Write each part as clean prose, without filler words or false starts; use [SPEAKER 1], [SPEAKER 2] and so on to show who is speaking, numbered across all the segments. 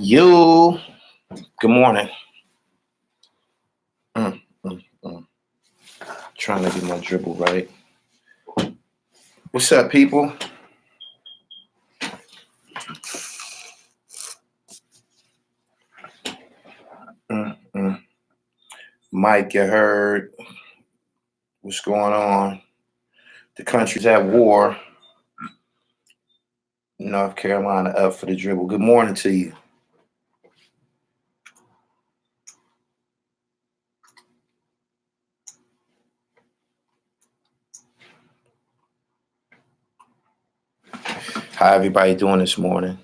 [SPEAKER 1] You, good morning. Mm, mm, mm. Trying to get my dribble right. What's up, people? Mm, mm. Mike, you heard what's going on? The country's at war. North Carolina up for the dribble. Good morning to you. How everybody doing this morning?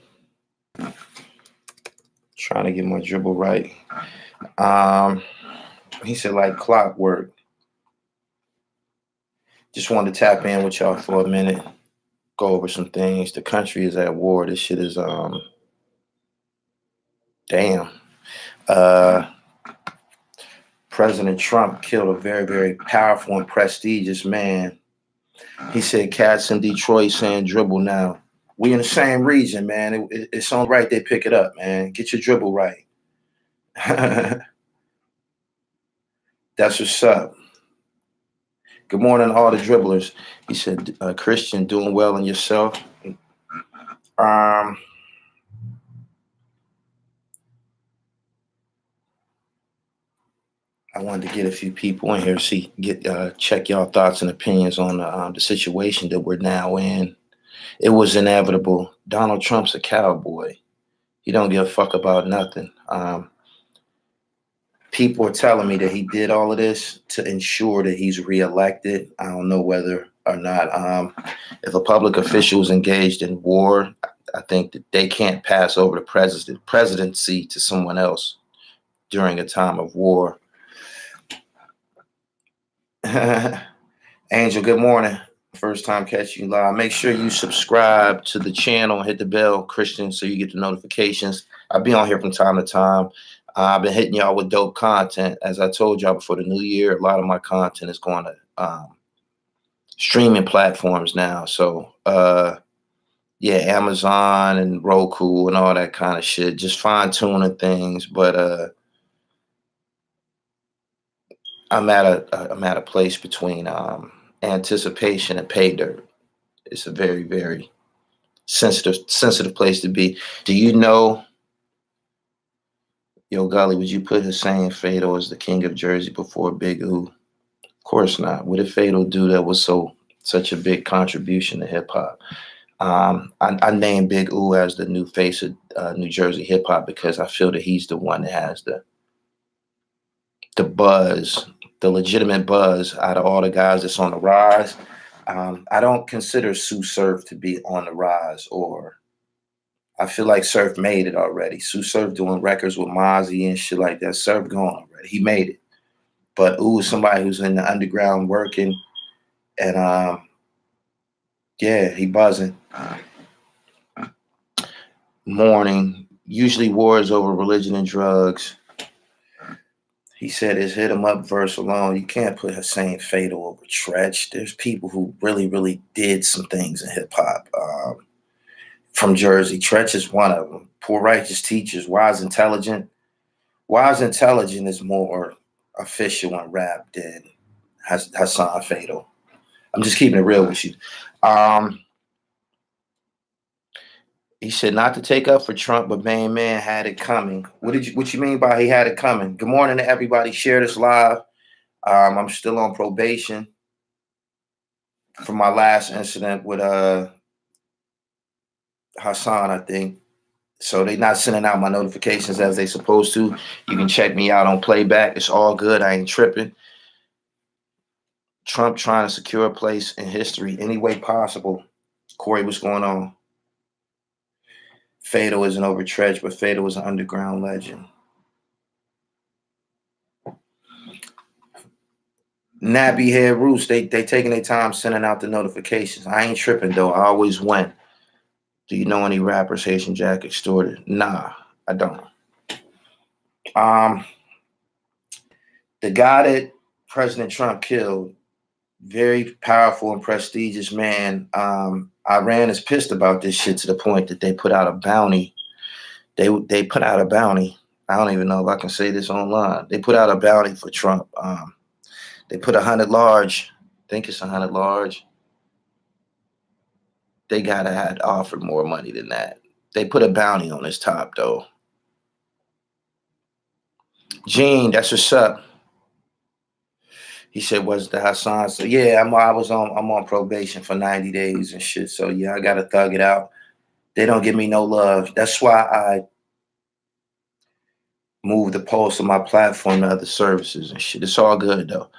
[SPEAKER 1] Trying to get my dribble right. He said like clockwork. Just wanted to tap in with y'all for a minute. Go over some things. The country is at war. This shit is damn. President Trump killed a very, very powerful and prestigious man. He said cats in Detroit saying dribble now. We in the same region, man. It's on right they pick it up, man. Get your dribble right. That's what's up. Good morning to all the dribblers. He said, Christian, doing well in yourself. I wanted to get a few people in here, check y'all thoughts and opinions on the situation that we're now in. It was inevitable. Donald Trump's a cowboy. He don't give a fuck about nothing. People are telling me that he did all of this to ensure that he's reelected. I don't know whether or not. If a public official is engaged in war, I think that they can't pass over the presidency to someone else during a time of war. Angel, good morning. First time catching you live. Make sure you subscribe to the channel and hit the bell, Christian, so you get the notifications. I'll be on here from time to time. I've been hitting y'all with dope content. As I told y'all before the new year, a lot of my content is going to streaming platforms now. So, yeah, Amazon and Roku and all that kind of shit. Just fine-tuning things. But I'm at a place between anticipation and pay dirt. It's a very, very sensitive place to be. Do you know, Yo Golly, would you put Hussein Fatal as the king of Jersey before Big U? Of course not. What did Fatal do that was such a big contribution to hip hop? I named Big U as the new face of New Jersey hip hop because I feel that he's the one that has the buzz, the legitimate buzz out of all the guys that's on the rise. I don't consider Sue Surf to be on the rise, or I feel like Surf made it already. Sue Surf doing records with Mozzie and shit like that. Surf gone already. He made it. But Ooh is somebody who's in the underground working, and yeah, he buzzing. Morning. Usually wars over religion and drugs. He said his hit 'em up verse alone. You can't put Hussein Fatal over Treach. There's people who really, really did some things in hip hop. From Jersey, Treach is one of them. Poor Righteous Teachers, Wise Intelligent. Wise Intelligent is more official in rap than Hassan Fatal. I'm just keeping it real with you. He said not to take up for Trump, but Main Man had it coming. What you mean by he had it coming? Good morning to everybody. Share this live. I'm still on probation from my last incident with Hassan, I think. So they're not sending out my notifications as they supposed to. You can check me out on playback. It's all good. I ain't tripping. Trump trying to secure a place in history any way possible. Corey, what's going on? Fatal isn't over Treach, but Fatal is an underground legend. Nappy Head Roost, they taking their time sending out the notifications. I ain't tripping though. I always went. Do you know any rappers Haitian Jack extorted? Nah, I don't. The guy that President Trump killed, very powerful and prestigious man. Iran is pissed about this shit to the point that they put out a bounty They put out a bounty. I don't even know if I can say this online. They put out a bounty for Trump. They put 100 large. I think it's 100 large. They gotta had offered more money than that. They put a bounty on his top though. Gene, that's what's up. He said, "Was the Hassan?" So yeah, I'm on probation for 90 days and shit. So yeah, I gotta thug it out. They don't give me no love. That's why I moved the post on my platform to other services and shit. It's all good though.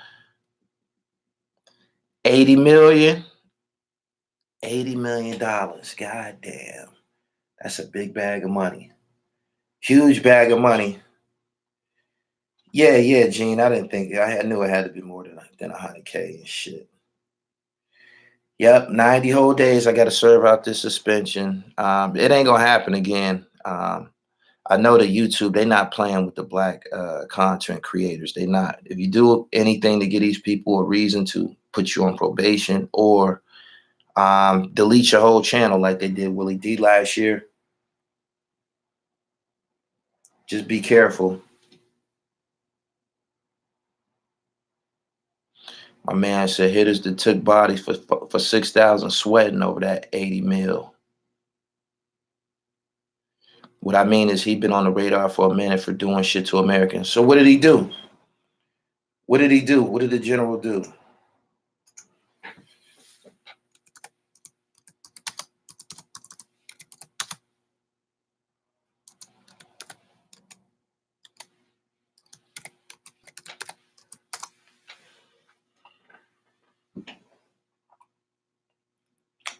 [SPEAKER 1] 80 million, $80 million. God damn. That's a big bag of money. Huge bag of money. Yeah, Gene. I didn't think I knew it had to be more than 100K and shit. Yep, 90 whole days. I got to serve out this suspension. It ain't gonna happen again. I know that YouTube, they not playing with the black content creators. They not. If you do anything to give these people a reason to put you on probation or delete your whole channel like they did Willie D last year, just be careful. My man said hitters that took bodies for 6,000 sweating over that 80 mil. What I mean is he been on the radar for a minute for doing shit to Americans. So what did he do? What did he do? What did the general do?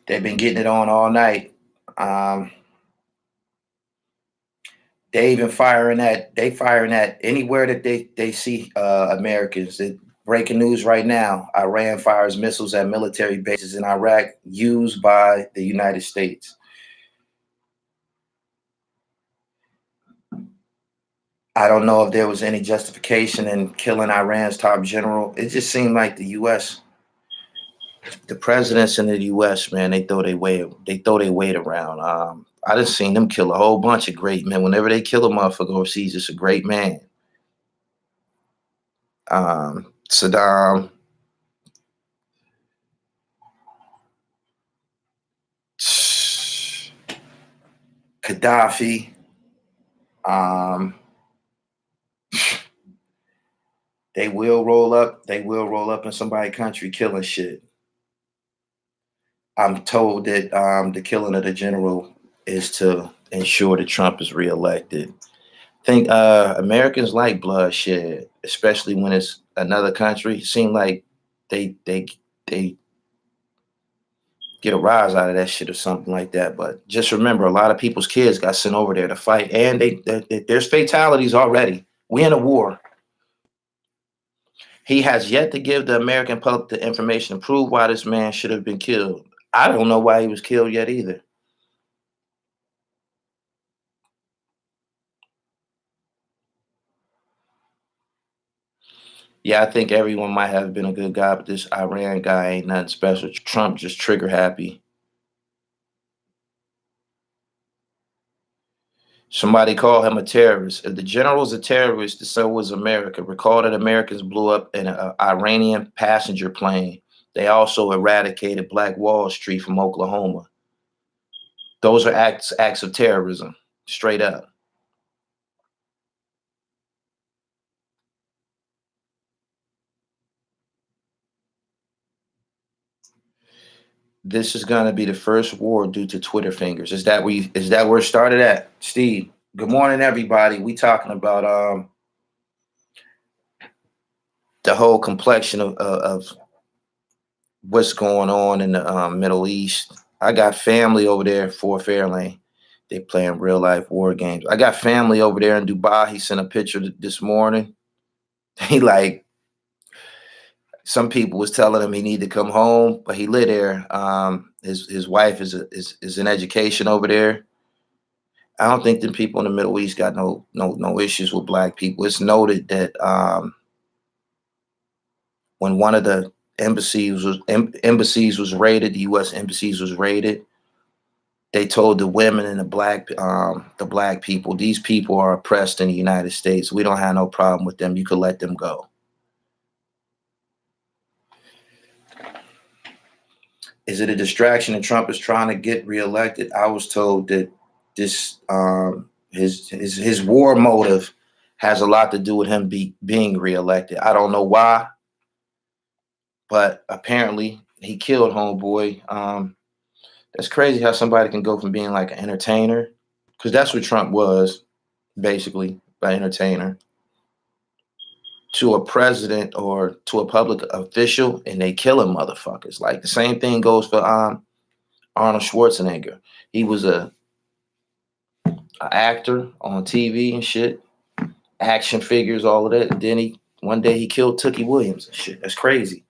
[SPEAKER 1] They've been getting it on all night. They even firing at anywhere that they see Americans. Breaking news right now: Iran fires missiles at military bases in Iraq used by the United States. I don't know if there was any justification in killing Iran's top general. It just seemed like the U.S., the presidents in the U.S., man, they throw their weight around. I just seen them kill a whole bunch of great men. Whenever they kill a motherfucker overseas, it's a great man. Saddam, Gaddafi, they will roll up. They will roll up in somebody's country killing shit. I'm told that the killing of the general is to ensure that Trump is reelected. I think Americans like bloodshed, especially when it's another country. It seems like they get a rise out of that shit or something like that. But just remember, a lot of people's kids got sent over there to fight, and there's fatalities already. We in a war. He has yet to give the American public the information to prove why this man should have been killed. I don't know why he was killed yet either. Yeah, I think everyone might have been a good guy, but this Iran guy ain't nothing special. Trump just trigger happy. Somebody called him a terrorist. If the general's a terrorist, so was America. Recall that Americans blew up an Iranian passenger plane. They also eradicated Black Wall Street from Oklahoma. Those are acts of terrorism, straight up. This is going to be the first war due to Twitter fingers. Is that where it started at, Steve? Good morning, everybody. We talking about the whole complexion of what's going on in the Middle East. I got family over there, Fort Fairlane. They playing real life war games. I got family over there in Dubai. He sent a picture this morning. He like, some people was telling him he need to come home, but he live there. His wife is in education over there. I don't think the people in the Middle East got no issues with black people. It's noted that when one of the embassies was raided, the U.S. embassies was raided, they told the women and the black people, these people are oppressed in the United States. We don't have no problem with them. You could let them go. Is it a distraction that Trump is trying to get reelected? I was told that this his war motive has a lot to do with him being reelected. I don't know why, but apparently he killed homeboy. That's crazy how somebody can go from being like an entertainer, because that's what Trump was, basically, an entertainer, to a president or to a public official, and they killing motherfuckers. Like the same thing goes for Arnold Schwarzenegger. He was a actor on TV and shit, action figures, all of that. And then one day he killed Tookie Williams and shit. That's crazy.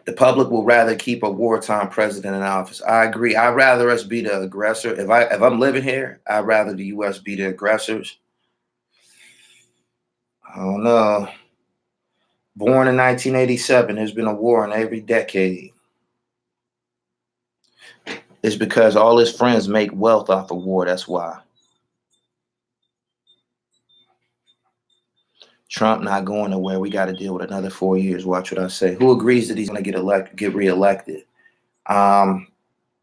[SPEAKER 1] The public will rather keep a wartime president in office. I agree. I'd rather us be the aggressor. If I'm living here, I'd rather the U.S. be the aggressors. I don't know. Born in 1987, there's been a war in every decade. It's because all his friends make wealth off of war. That's why. Trump not going nowhere. We got to deal with another 4 years. Watch what I say. Who agrees that he's going to get reelected?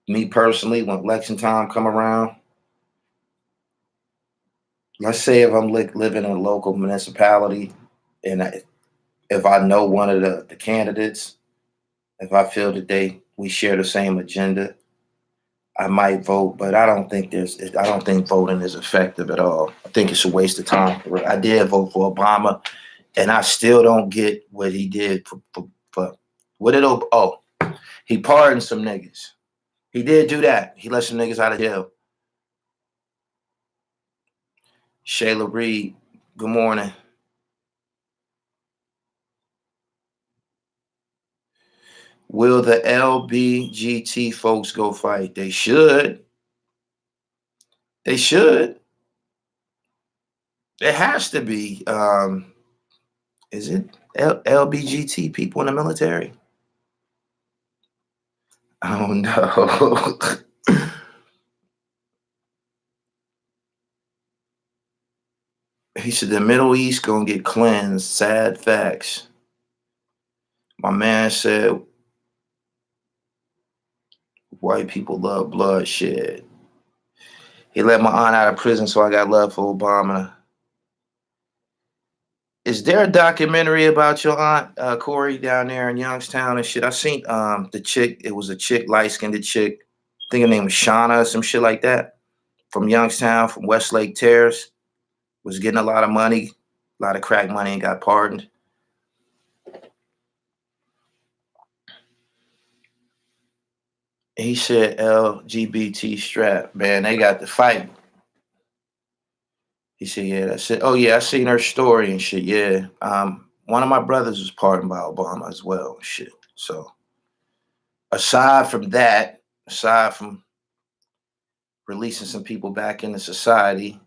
[SPEAKER 1] Me personally, when election time come around, let's say if I'm living in a local municipality, and if I know one of the candidates, if I feel that we share the same agenda, I might vote. But I don't think voting is effective at all. I think it's a waste of time. I did vote for Obama, and I still don't get what he did for what did he pardoned some niggas. He did do that. He let some niggas out of jail. Shayla Reed, good morning. Will the LBGT folks go fight? They should. They should. It has to be. Is it LBGT people in the military? I don't know. He said the Middle East gonna get cleansed. Sad facts. My man said white people love bloodshed. He let my aunt out of prison, so I got love for Obama. Is there a documentary about your aunt, Corey, down there in Youngstown and shit? I seen the chick. It was a chick, light-skinned chick. I think her name was Shauna or some shit like that. From Youngstown, from Westlake Terrace. Was getting a lot of money, a lot of crack money, and got pardoned. He said LGBT strap. Man, they got to fight. He said, yeah, that's it. Oh, yeah, I seen her story and shit, yeah. One of my brothers was pardoned by Obama as well, shit. So, aside from releasing some people back into society,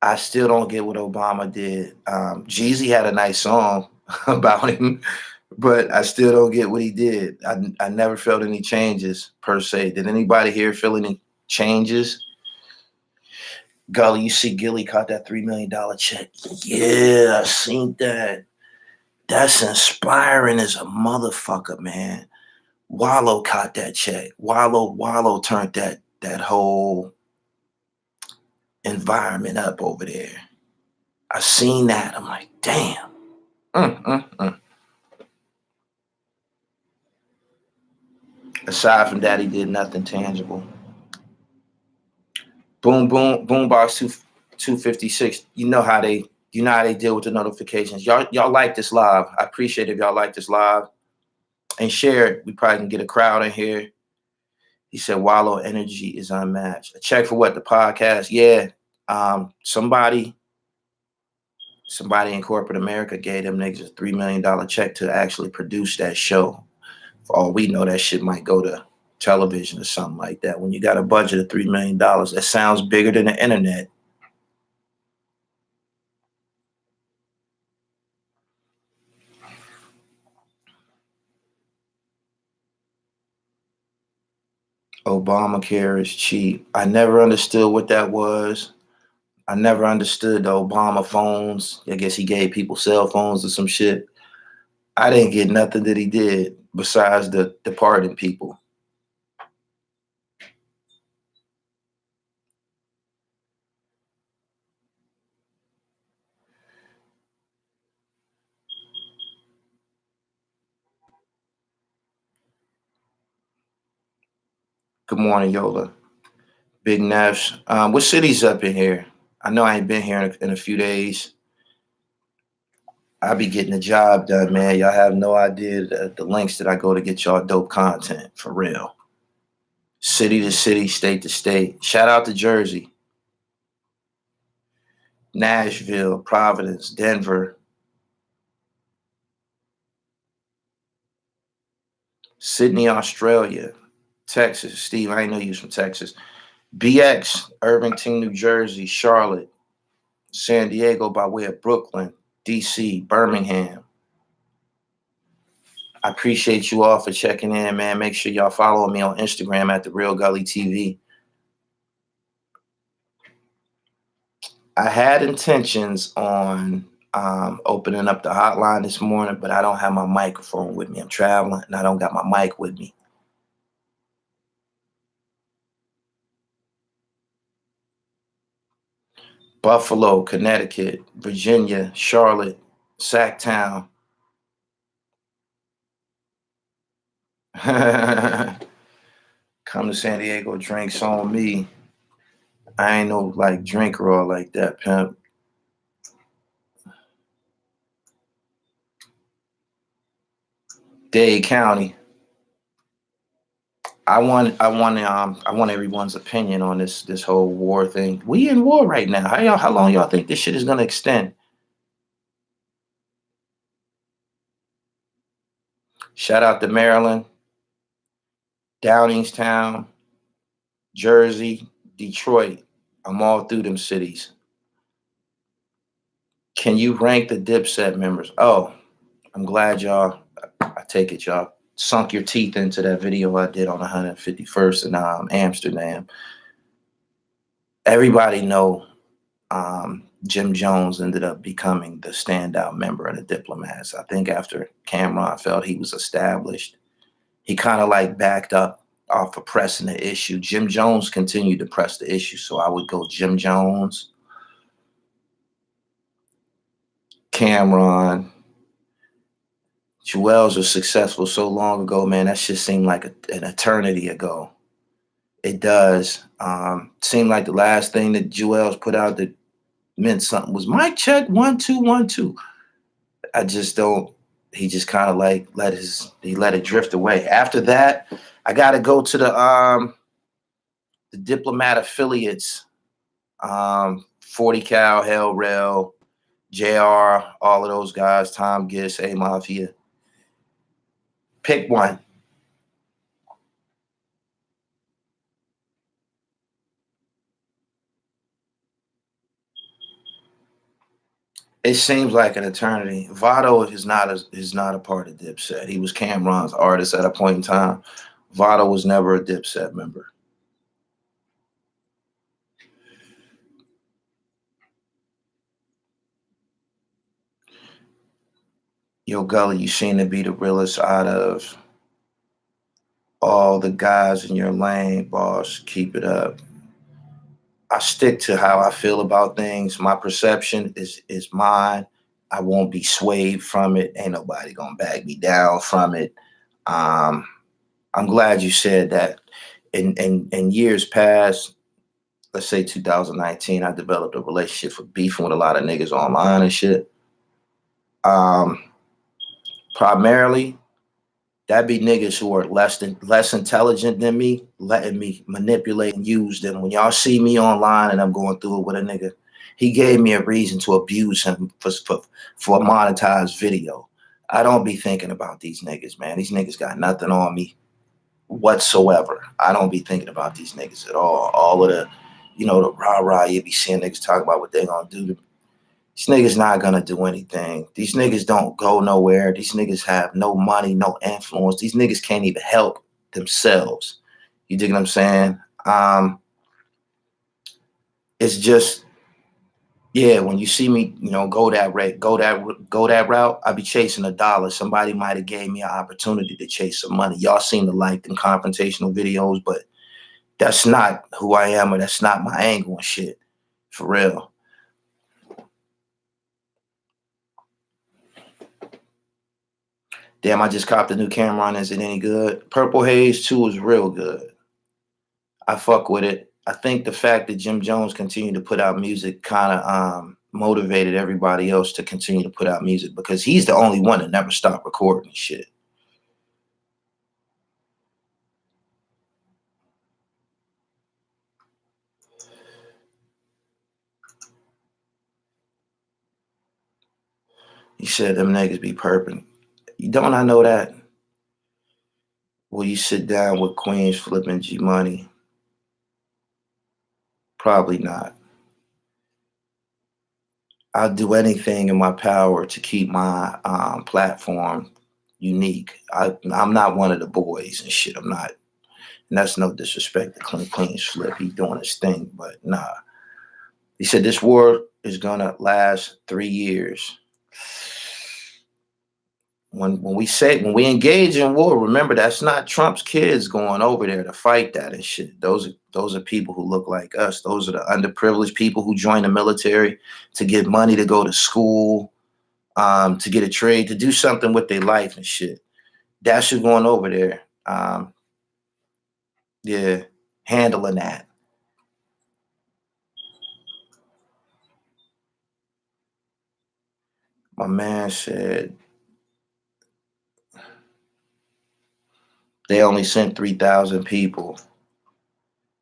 [SPEAKER 1] I still don't get what Obama did. Jeezy had a nice song about him, but I still don't get what he did. I never felt any changes, per se. Did anybody here feel any changes? Gully, you see Gilly caught that $3 million check. Yeah, I seen that. That's inspiring as a motherfucker, man. Wallow caught that check. Wallow turned that whole environment up over there. I seen that. I'm like, damn. Aside from that, he did nothing tangible. Boombox 256. You know how they deal with the notifications. Y'all like this live. I appreciate if y'all like this live and share it. We probably can get a crowd in here. He said Wallow energy is unmatched. A check for what? The podcast? Yeah. Somebody in corporate America gave them niggas a $3 million check to actually produce that show. For all we know, that shit might go to television or something like that. When you got a budget of $3 million, that sounds bigger than the internet. Obamacare is cheap. I never understood what that was. I never understood the Obama phones. I guess he gave people cell phones or some shit. I didn't get nothing that he did besides the departing people. Good morning, Yola. Big Neffs. What city's up in here? I know I ain't been here in a few days. I be getting the job done, man. Y'all have no idea the lengths that I go to get y'all dope content, for real. City to city, state to state. Shout out to Jersey, Nashville, Providence, Denver, Sydney, Australia, Texas. Steve, I ain't know you was from Texas. BX, Irvington, New Jersey, Charlotte, San Diego by way of Brooklyn, DC, Birmingham. I appreciate you all for checking in, man. Make sure y'all follow me on Instagram at The Real Gully TV. I had intentions on opening up the hotline this morning, but I don't have my microphone with me. I'm traveling and I don't got my mic with me. Buffalo, Connecticut, Virginia, Charlotte, Sacktown. Come to San Diego, drinks on me. I ain't no like drinker or like that, pimp. Dade County. I want everyone's opinion on this whole war thing. We in war right now. How long y'all think this shit is gonna extend? Shout out to Maryland, Downingstown, Jersey, Detroit. I'm all through them cities. Can you rank the Dipset members? Oh, I'm glad y'all. I take it y'all sunk your teeth into that video I did on 151st in Amsterdam. Everybody know Jim Jones ended up becoming the standout member of the Diplomats. I think after Cameron felt he was established, he kind of like backed up off of pressing the issue. Jim Jones continued to press the issue, so I would go Jim Jones, Cameron. Juelz was successful so long ago, man. That shit seemed like an eternity ago. It does. Seemed like the last thing that Juelz put out that meant something was mic check 1 2 1 2. I just don't. He just kind of like let it drift away. After that, I got to go to the Diplomat affiliates. 40 Cal, Hell Rail, JR, all of those guys. Tom Giss, A Mafia. Pick one. It seems like an eternity. Vado is not a part of Dipset. He was Cameron's artist at a point in time. Vado was never a Dipset member. Yo, Gully, you seem to be the realest out of all the guys in your lane, boss. Keep it up. I stick to how I feel about things. My perception is mine. I won't be swayed from it. Ain't nobody gonna bag me down from it. I'm glad you said that. In years past, let's say 2019, I developed a relationship for beefing with a lot of niggas online and shit. Primarily, that'd be niggas who are less intelligent than me, letting me manipulate and use them. When y'all see me online and I'm going through it with a nigga, he gave me a reason to abuse him for a monetized video. I don't be thinking about these niggas, man. These niggas got nothing on me whatsoever. I don't be thinking about these niggas at all. All of the, the rah-rah you be seeing niggas talk about what they gonna do to me. These niggas not gonna do anything. These niggas don't go nowhere. These niggas have no money, no influence. These niggas can't even help themselves. You dig what I'm saying? It's just, yeah, when you see me, go that route, I be chasing a dollar. Somebody might have gave me an opportunity to chase some money. Y'all seem to like them confrontational videos, but that's not who I am, or that's not my angle and shit. For real. Damn, I just copped a new camera on. Is it any good? Purple Haze 2 is real good. I fuck with it. I think the fact that Jim Jones continued to put out music kind of motivated everybody else to continue to put out music, because he's the only one that never stopped recording shit. He said them niggas be perping. Don't I know that? Will you sit down with Queens flipping G Money? Probably not. I'll do anything in my power to keep my platform unique. I'm not one of the boys and shit. I'm not. And that's no disrespect to Queens Flip. He's doing his thing, but nah. He said this war is gonna last 3 years. When we engage in war, remember that's not Trump's kids going over there to fight that and shit. Those are people who look like us. Those are the underprivileged people who join the military to get money to go to school, to get a trade, to do something with their life and shit. That's who's going over there. Yeah, handling that. My man said they only sent 3,000 people.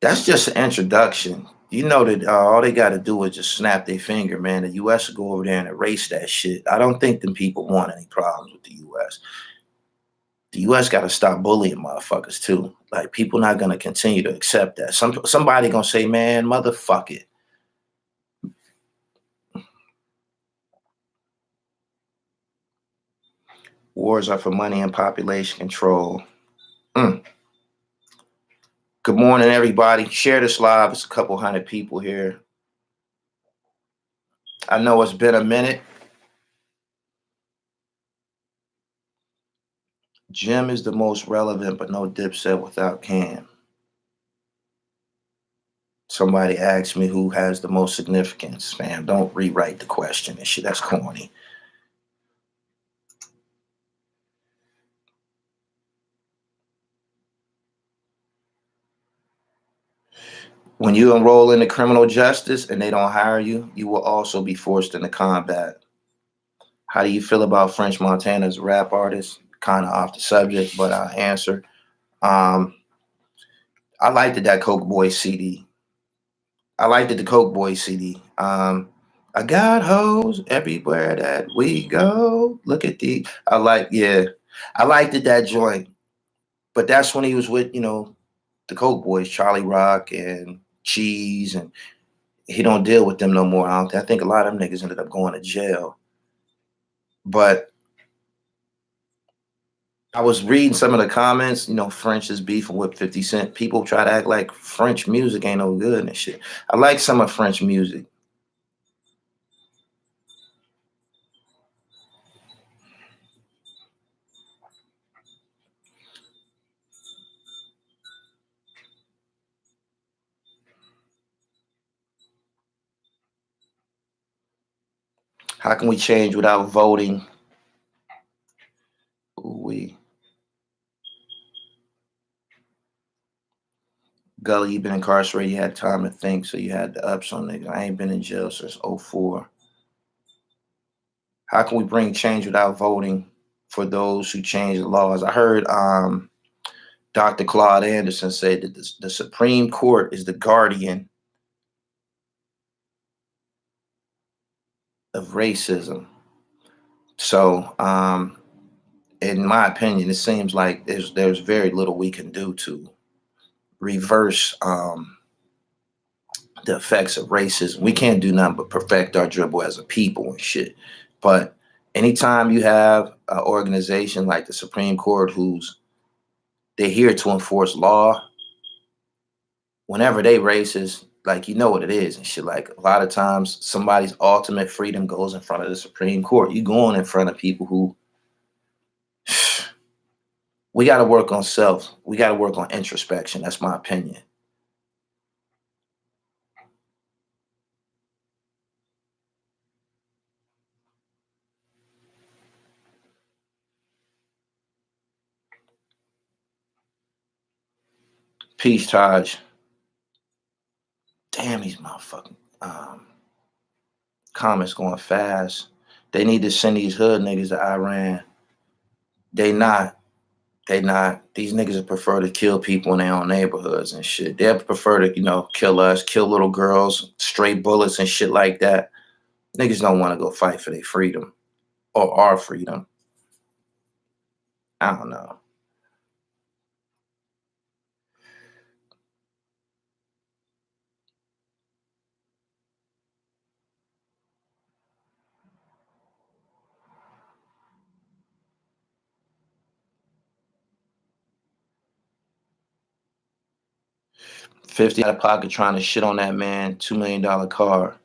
[SPEAKER 1] That's just an introduction. You know that all they got to do is just snap their finger, man. The U.S. will go over there and erase that shit. I don't think them people want any problems with the U.S. The U.S. got to stop bullying motherfuckers too. Like, people not gonna continue to accept that. Somebody gonna say, man, motherfuck it. Wars are for money and population control. Good morning, everybody. Share this live. It's a couple hundred people here. I know it's been a minute. Jim is the most relevant, but no Dipset without Cam. Somebody asked me who has the most significance. Fam, don't rewrite the question and shit. That's corny. When you enroll into criminal justice and they don't hire you, you will also be forced into combat. How do you feel about French Montana as a rap artist? Kind of off the subject, but I'll answer. I liked that Coke Boy CD. I got hoes everywhere that we go. Look at I liked that joint. But that's when he was with, the Coke Boys, Charlie Rock and Cheese, and he don't deal with them no more. I think a lot of them niggas ended up going to jail. But I was reading some of the comments, French is beefing with 50 Cent. People try to act like French music ain't no good and shit. I like some of French music. How can we change without voting? Gully, you've been incarcerated. You had time to think, so you had the ups on niggas. I ain't been in jail since 2004. How can we bring change without voting for those who change the laws? I heard Dr. Claude Anderson say that the Supreme Court is the guardian of racism. So, in my opinion, it seems like there's very little we can do to reverse the effects of racism. We can't do nothing but perfect our dribble as a people and shit. But anytime you have an organization like the Supreme Court they're here to enforce law, whenever they racist, like you know what it is and shit. Like a lot of times somebody's ultimate freedom goes in front of the Supreme Court. You going in front of people who we got to work on self. We got to work on introspection. That's my opinion. Peace, Taj. Damn, these motherfucking comments going fast. They need to send these hood niggas to Iran. They not. They not. These niggas would prefer to kill people in their own neighborhoods and shit. They prefer to, kill us, kill little girls, stray bullets and shit like that. Niggas don't want to go fight for their freedom or our freedom. I don't know. $50 out of pocket trying to shit on that man, $2 million car.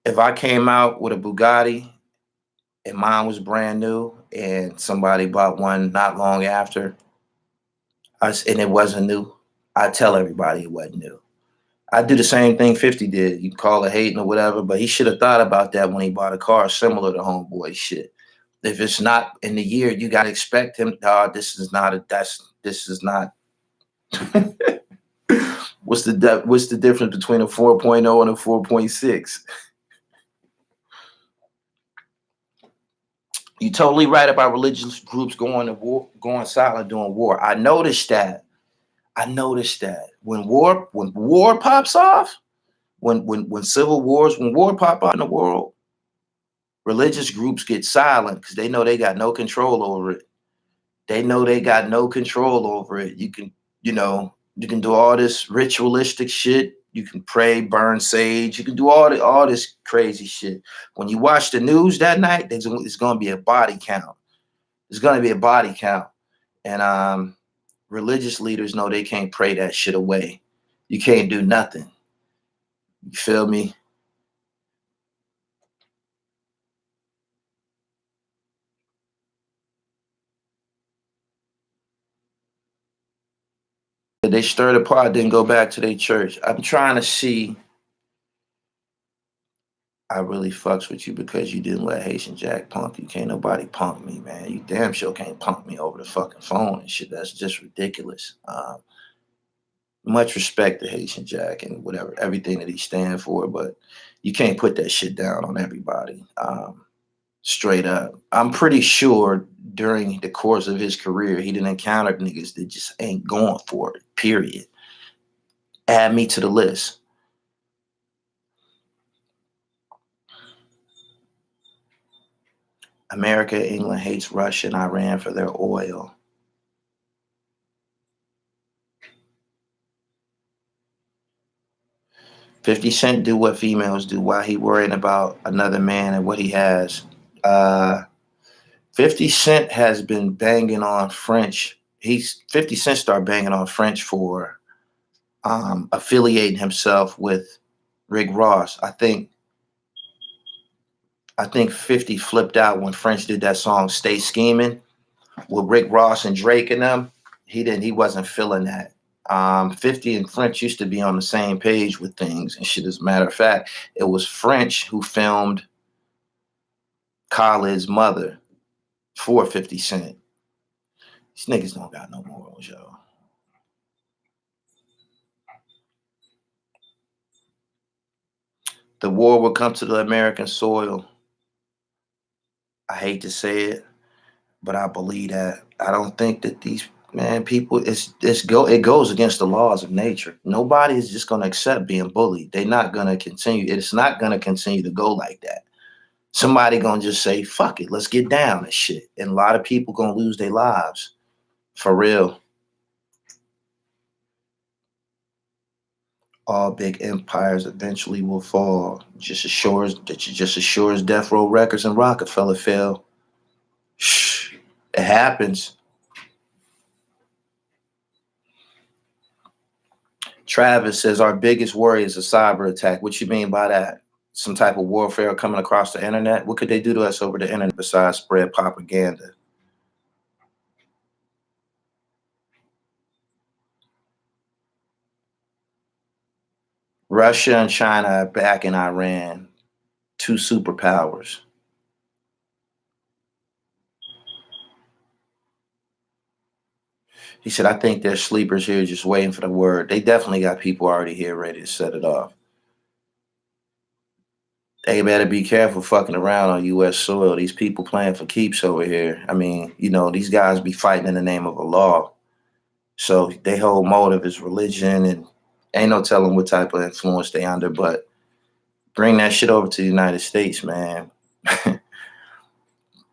[SPEAKER 1] If I came out with a Bugatti and mine was brand new and somebody bought one not long after and it wasn't new, I'd tell everybody it wasn't new. I'd do the same thing 50 did. You can call it hating or whatever, but he should have thought about that when he bought a car similar to Homeboy shit. If it's not in the year, you gotta expect him. This is not. What's the difference between a 4.0 and a 4.6? You're totally right about religious groups going to war, going silent during war. I noticed that when war pops off, when civil wars, when war pop out in the world, religious groups get silent because they know they got no control over it. They know they got no control over it. You can do all this ritualistic shit. You can pray, burn sage. You can do all this crazy shit. When you watch the news that night, it's going to be a body count. There's going to be a body count. And religious leaders know they can't pray that shit away. You can't do nothing. You feel me? They stirred the pot, didn't go back to their church. I'm trying to see. I really fucks with you because you didn't let Haitian Jack punk you. Can't nobody punk me, man. You damn sure can't punk me over the fucking phone and shit. That's just ridiculous. Much respect to Haitian Jack and whatever, everything that he stands for, but you can't put that shit down on everybody. Straight up. I'm pretty sure during the course of his career, he didn't encounter niggas that just ain't going for it, period. Add me to the list. America, England hates Russia and Iran for their oil. $50 do what females do. Why he worrying about another man and what he has? 50 has been banging on French. 50 started banging on French for affiliating himself with Rick Ross. I think 50 flipped out when French did that song "Stay Scheming" with Rick Ross and Drake and them. He wasn't feeling that. 50 and French used to be on the same page with things and shit. As a matter of fact, it was French who filmed Khaled's mother for 50 Cent. These niggas don't got no morals, yo. The war will come to the American soil. I hate to say it, but I believe that. I don't think that these people, it goes against the laws of nature. Nobody is just gonna accept being bullied. They're not gonna continue. It's not gonna continue to go like that. Somebody gonna just say, fuck it, let's get down and shit. And a lot of people gonna lose their lives. For real. All big empires eventually will fall. Just as sure as Death Row Records and Rockefeller fell. Shh, it happens. Travis says our biggest worry is a cyber attack. What you mean by that? Some type of warfare coming across the internet? What could they do to us over the internet besides spread propaganda? Russia and China are backing Iran, two superpowers. He said, I think there's sleepers here just waiting for the word. They definitely got people already here ready to set it off. They better be careful fucking around on U.S. soil. These people playing for keeps over here. I mean, you know, these guys be fighting in the name of a law. So their whole motive is religion, and ain't no telling what type of influence they under, but bring that shit over to the United States, man. Them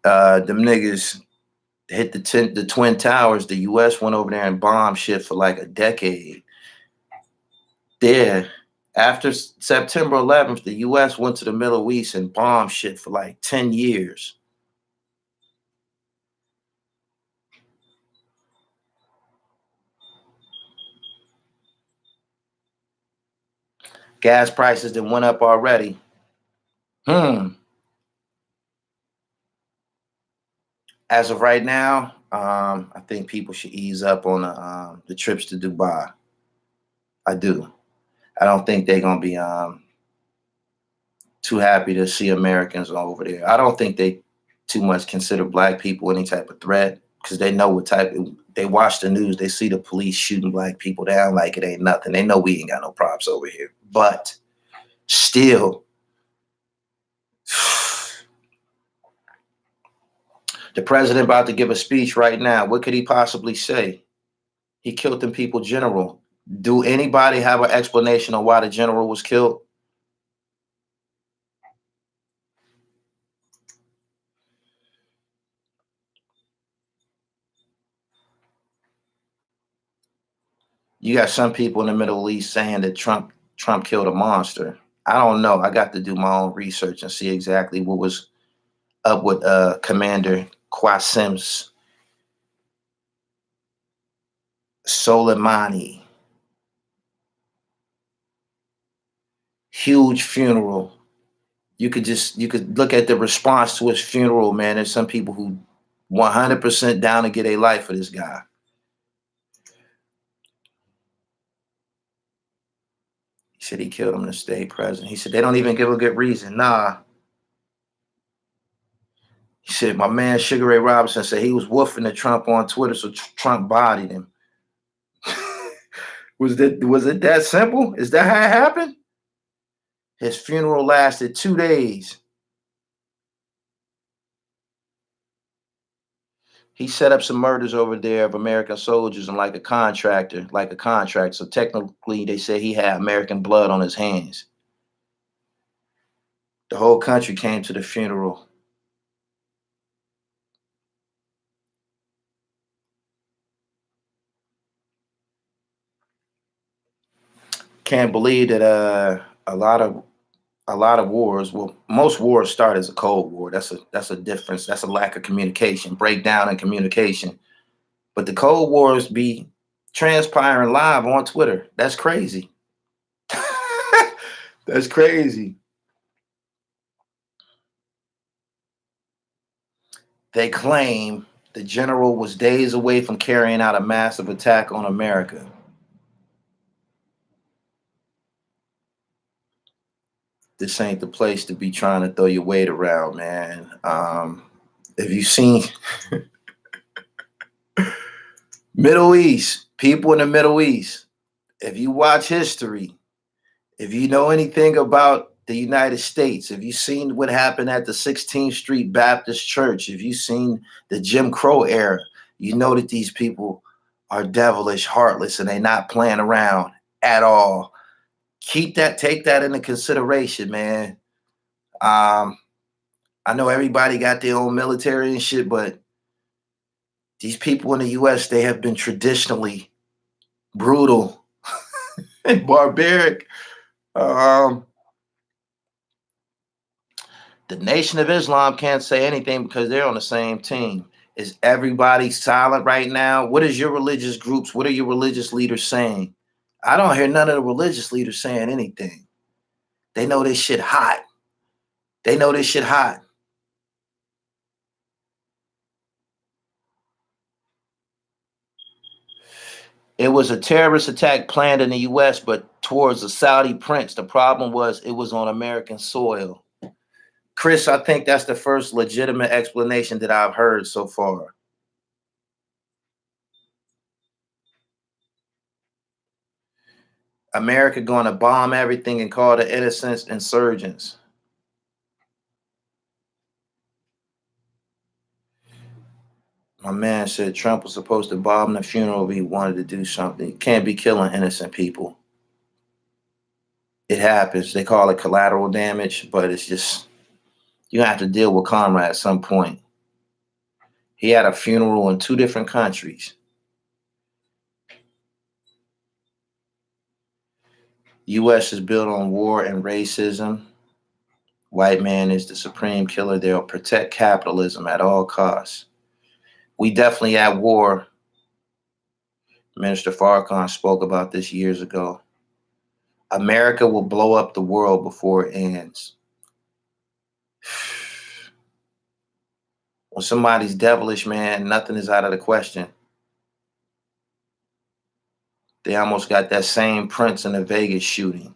[SPEAKER 1] niggas hit the Twin Towers. The U.S. went over there and bombed shit for like a decade. There, after September 11th, the U.S. went to the Middle East and bombed shit for like 10 years. Gas prices that went up already. As of right now, I think people should ease up on the trips to Dubai. I do. I don't think they're gonna be too happy to see Americans over there. I don't think they too much consider black people any type of threat because they know what type of, they watch the news, they see the police shooting black people down like it ain't nothing. They know we ain't got no props over here. But still, the president about to give a speech right now. What could he possibly say? He killed them people general. Do anybody have an explanation on why the general was killed? You got some people in the Middle East saying that Trump killed a monster. I don't know. I got to do my own research and see exactly what was up with Commander Qasem Soleimani. Huge funeral. You could look at the response to his funeral, man. There's some people who 100% down to get a life for this guy. He said he killed him to stay president. He said they don't even give a good reason. Nah. He said my man Sugar Ray Robinson said he was woofing at Trump on Twitter, so Trump bodied him. Was it that simple? Is that how it happened? His funeral lasted 2 days. He set up some murders over there of American soldiers and like a contract. So technically they say he had American blood on his hands. The whole country came to the funeral. Can't believe that a lot of wars, well, most wars start as a Cold War. That's a difference. That's a lack of communication, breakdown in communication. But the Cold Wars be transpiring live on Twitter. That's crazy. That's crazy. They claim the general was days away from carrying out a massive attack on America. This ain't the place to be trying to throw your weight around, man. If you've seen Middle East, people in the Middle East, if you watch history, if you know anything about the United States, if you've seen what happened at the 16th Street Baptist Church, if you've seen the Jim Crow era, you know that these people are devilish, heartless, and they're not playing around at all. Take that into consideration, man. I know everybody got their own military and shit, but these people in the US, they have been traditionally brutal and barbaric. The Nation of Islam can't say anything because they're on the same team. Is everybody silent right now? What is your religious groups? What are your religious leaders saying? I don't hear none of the religious leaders saying anything. They know this shit hot. They know this shit hot. It was a terrorist attack planned in the US, but towards a Saudi prince. The problem was it was on American soil. Chris, I think that's the first legitimate explanation that I've heard so far. America going to bomb everything and call the innocents insurgents. My man said Trump was supposed to bomb the funeral if he wanted to do something. You can't be killing innocent people. It happens. They call it collateral damage, but it's just, you have to deal with karma at some point. He had a funeral in 2 different countries. U.S. is built on war and racism. White man is the supreme killer. They'll protect capitalism at all costs. We definitely at war. Minister Farrakhan spoke about this years ago. America will blow up the world before it ends. When somebody's devilish, man, nothing is out of the question. They almost got that same Prince in the Vegas shooting.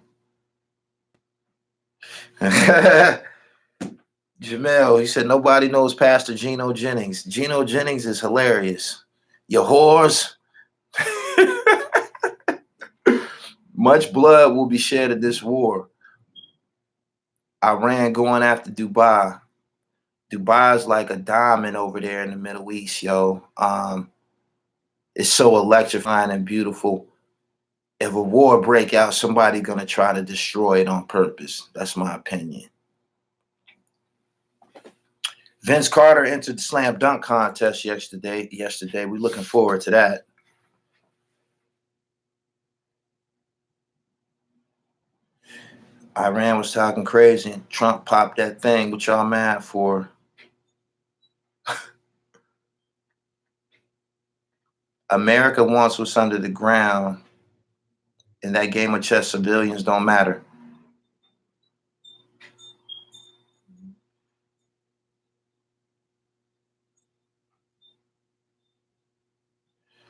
[SPEAKER 1] Jamel, he said, nobody knows Pastor Geno Jennings. Geno Jennings is hilarious. You whores. Much blood will be shed in this war. Iran going after Dubai. Dubai is like a diamond over there in the Middle East, yo. It's so electrifying and beautiful. If a war break out, somebody's gonna try to destroy it on purpose. That's my opinion. Vince Carter entered the slam dunk contest yesterday. We're looking forward to that. Iran was talking crazy and Trump popped that thing. What y'all mad for? America wants what's under the ground. In that game of chess, civilians don't matter.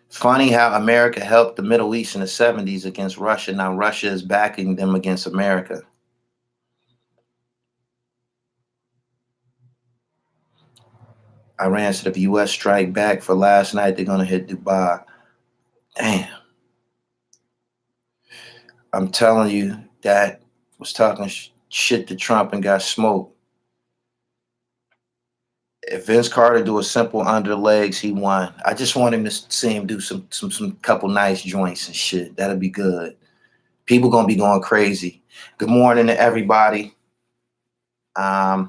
[SPEAKER 1] Funny how America helped the Middle East in the 70s against Russia. Now Russia is backing them against America. Iran said if U.S. strike back for last night, they're going to hit Dubai. Damn. I'm telling you, that was talking shit to Trump and got smoked. If Vince Carter do a simple under legs, he won. I just want him to see him do some couple nice joints and shit. That'll be good. People gonna be going crazy. Good morning to everybody. I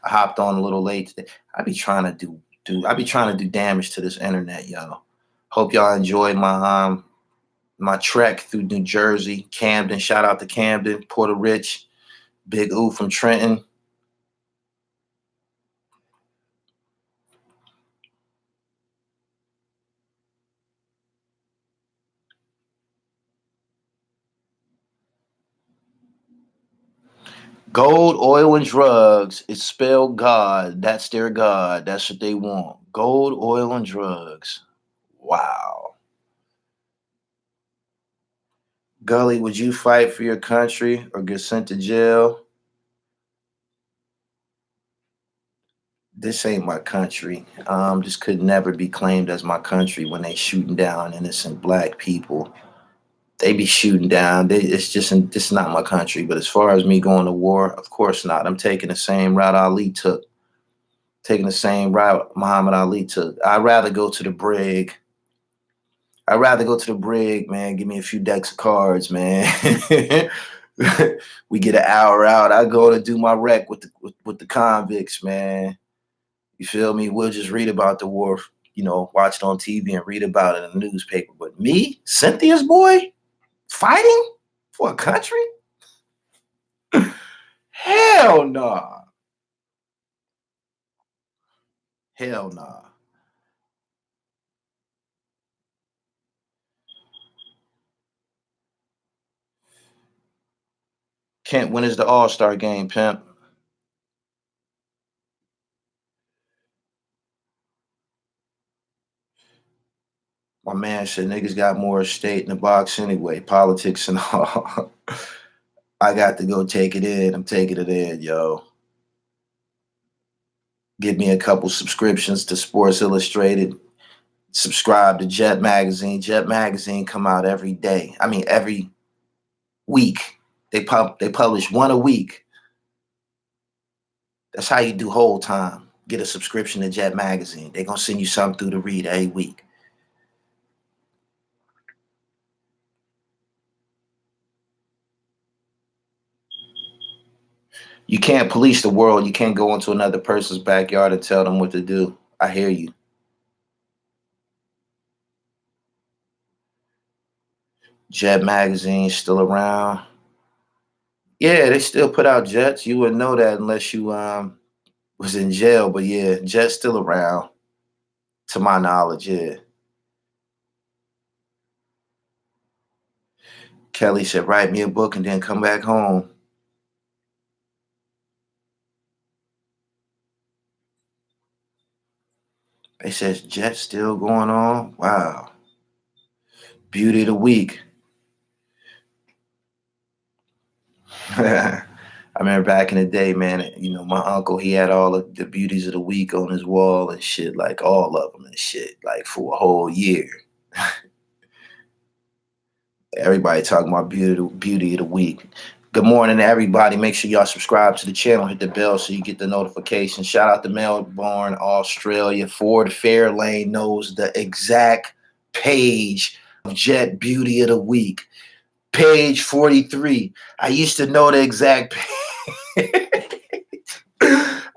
[SPEAKER 1] hopped on a little late today. I be trying to do damage to this internet, y'all. Hope y'all enjoyed my trek through New Jersey, Camden. Shout out to Camden, Porter Rich, Big Oo from Trenton. Gold, oil, and drugs. It's spelled God. That's their God. That's what they want. Gold, oil, and drugs. Wow. Gully, would you fight for your country or get sent to jail? This ain't my country. This could never be claimed as my country when they shooting down innocent black people. They be shooting down. This is not my country. But as far as me going to war, of course not. I'm taking the same route Ali took. Taking the same route Muhammad Ali took. I'd rather go to the brig. I'd rather go to the brig, man. Give me a few decks of cards, man. We get an hour out. I go to do my rec with the convicts, man. You feel me? We'll just read about the war, watch it on TV and read about it in the newspaper. But me, Cynthia's boy, fighting for a country? Hell nah. Hell nah. Kent, when is the All-Star game, pimp? My man said niggas got more estate in the box anyway, politics and all. I got to go take it in. I'm taking it in, yo. Give me a couple subscriptions to Sports Illustrated. Subscribe to Jet Magazine. Jet Magazine come out every day. I mean, every week. They publish one a week. That's how you do whole time. Get a subscription to Jet Magazine. They're gonna send you something through to read every week. You can't police the world. You can't go into another person's backyard and tell them what to do. I hear you. Jet Magazine still around. Yeah, they still put out Jets. You wouldn't know that unless you was in jail. But yeah, Jet's still around, to my knowledge. Yeah. Kelly said, "Write me a book and then come back home." They says Jet's still going on. Wow. Beauty of the week. I remember back in the day, man, you know, my uncle, he had all of the beauties of the week on his wall and shit, like all of them and shit, like for a whole year. Everybody talking about beauty of the week. Good morning to everybody. Make sure y'all subscribe to the channel, hit the bell so you get the notification. Shout out to Melbourne, Australia. Ford Fairlane knows the exact page of Jet Beauty of the Week. Page 43. I used to know the exact page.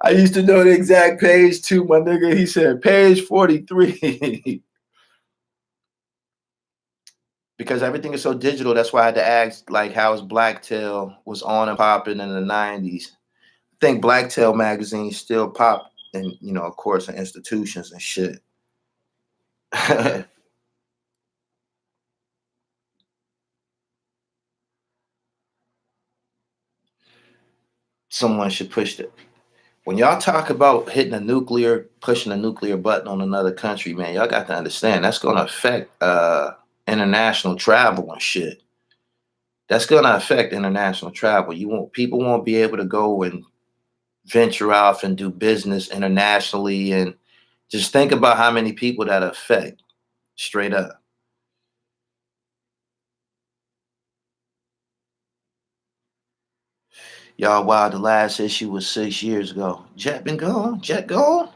[SPEAKER 1] I used to know the exact page too, my nigga. He said page 43. Because everything is so digital, that's why I had to ask, like, how's Blacktail was on and popping in the 90s. I think Blacktail magazine still pop and, you know, of course, in institutions and shit. Someone should push it. When y'all talk about pushing a nuclear button on another country, man, y'all got to understand that's going to affect international travel and shit. That's going to affect international travel. People won't be able to go and venture off and do business internationally, and just think about how many people that affect, straight up. Y'all, wow, the last issue was 6 years ago. Jet been gone? Jet gone?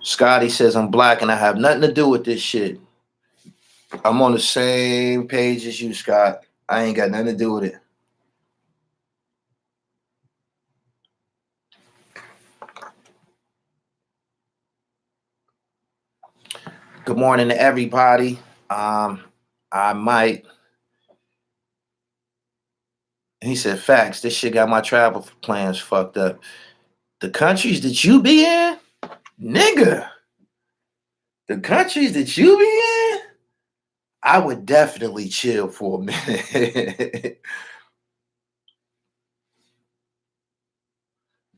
[SPEAKER 1] Scotty says, I'm black and I have nothing to do with this shit. I'm on the same page as you, Scott. I ain't got nothing to do with it. Good morning to everybody. I might. He said, facts. This shit got my travel plans fucked up. The countries that you be in, nigga. The countries that you be in, I would definitely chill for a minute.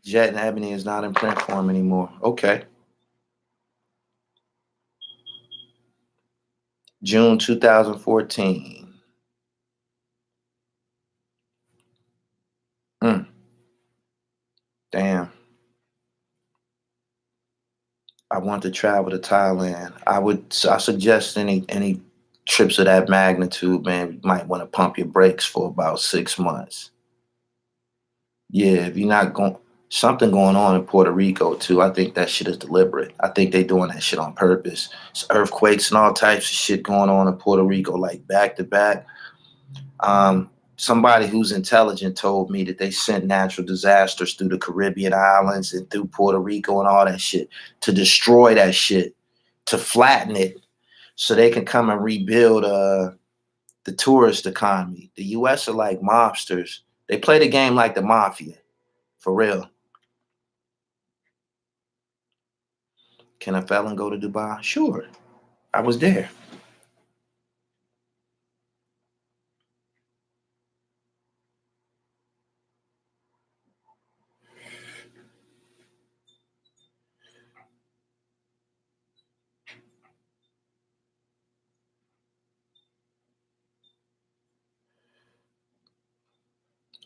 [SPEAKER 1] Jet and Ebony is not in print form anymore. Okay. June 2014. Damn. I want to travel to Thailand. I suggest any trips of that magnitude, man. You might want to pump your brakes for about 6 months. Yeah, if you're not going, something going on in Puerto Rico too. I think that shit is deliberate. I think they doing that shit on purpose. It's earthquakes and all types of shit going on in Puerto Rico, like back to back. Somebody who's intelligent told me that they sent natural disasters through the Caribbean islands and through Puerto Rico and all that shit to destroy that shit, to flatten it, so they can come and rebuild the tourist economy. The U.S. are like mobsters. They play the game like the mafia, for real. Can a felon go to Dubai? Sure. I was there.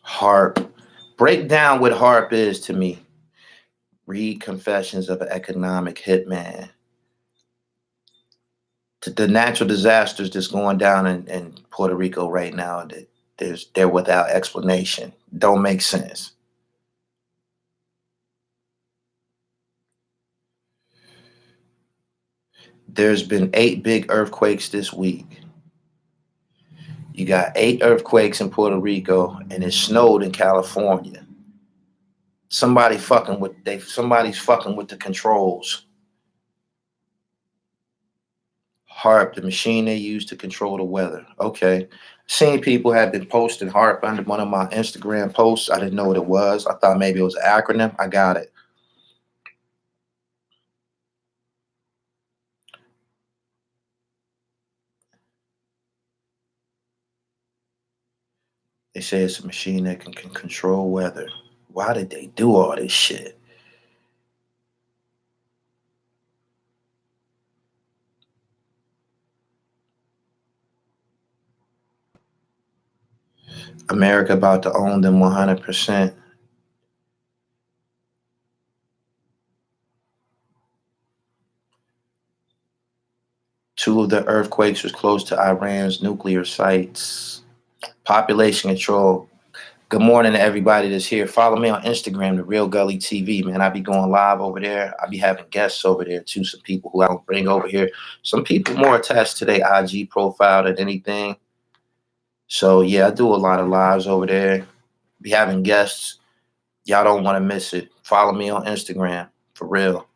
[SPEAKER 1] HARP. Break down what HARP is to me. Read Confessions of an Economic Hitman. The natural disasters that's going down in Puerto Rico right now, they're without explanation. Don't make sense. There's been 8 big earthquakes this week. You got 8 earthquakes in Puerto Rico, and it snowed in California. Somebody's fucking with the controls. HARP, the machine they use to control the weather. Okay. Seen people have been posting HARP under one of my Instagram posts. I didn't know what it was. I thought maybe it was an acronym. I got it. They say it's a machine that can control weather. Why did they do all this shit? America about to own them 100%. Two of the earthquakes was close to Iran's nuclear sites. Population control. Good morning to everybody that's here. Follow me on Instagram, The Real Gully TV, man. I be going live over there. I be having guests over there too, some people who I don't bring over here. Some people more attached to their IG profile than anything. So yeah, I do a lot of lives over there. Be having guests. Y'all don't want to miss it. Follow me on Instagram, for real.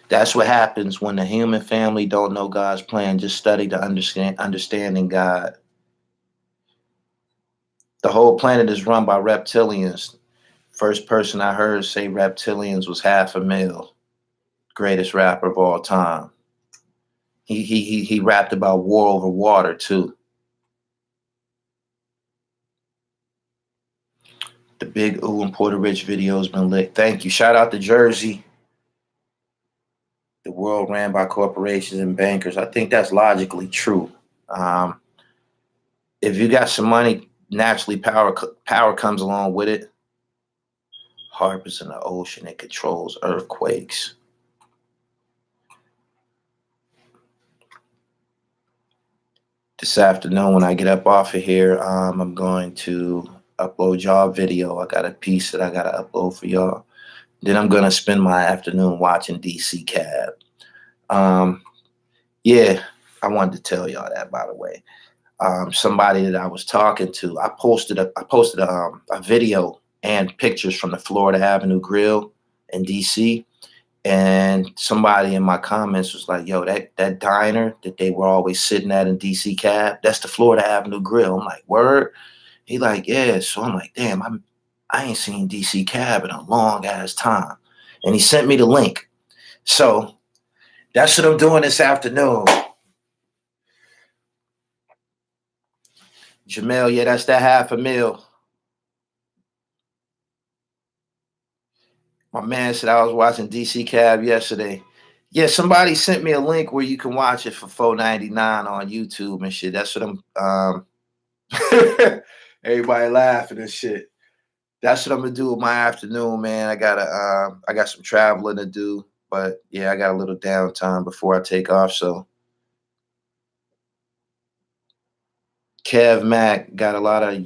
[SPEAKER 1] That's what happens when the human family don't know God's plan. Just study to understanding God. The whole planet is run by reptilians. First person I heard say reptilians was Half a Mil, greatest rapper of all time. He rapped about war over water too. The Big Ooh and Porter Rich video's been lit. Thank you. Shout out to Jersey. The world ran by corporations and bankers. I think that's logically true. If you got some money, naturally power comes along with it. HARP is in the ocean. It controls earthquakes. This afternoon, when I get up off of here, I'm going to upload y'all a video. I got a piece that I got to upload for y'all. Then I'm going to spend my afternoon watching DC Cab. Yeah, I wanted to tell y'all that, by the way. Somebody that I was talking to, I posted a video and pictures from the Florida Avenue Grill in DC. And somebody in my comments was like, yo, that diner that they were always sitting at in DC Cab, that's the Florida Avenue Grill. I'm like, word? He like, yeah. So I'm like, damn, I ain't seen DC Cab in a long ass time. And he sent me the link. So that's what I'm doing this afternoon. Jamel, yeah, that's that Half a Mil. My man said I was watching DC Cab yesterday. Yeah, somebody sent me a link where you can watch it for $4.99 on YouTube and shit. That's what I'm everybody laughing and shit. That's what I'm gonna do with my afternoon, man. I got some traveling to do, but yeah, I got a little downtime before I take off. So Kev Mack got a lot of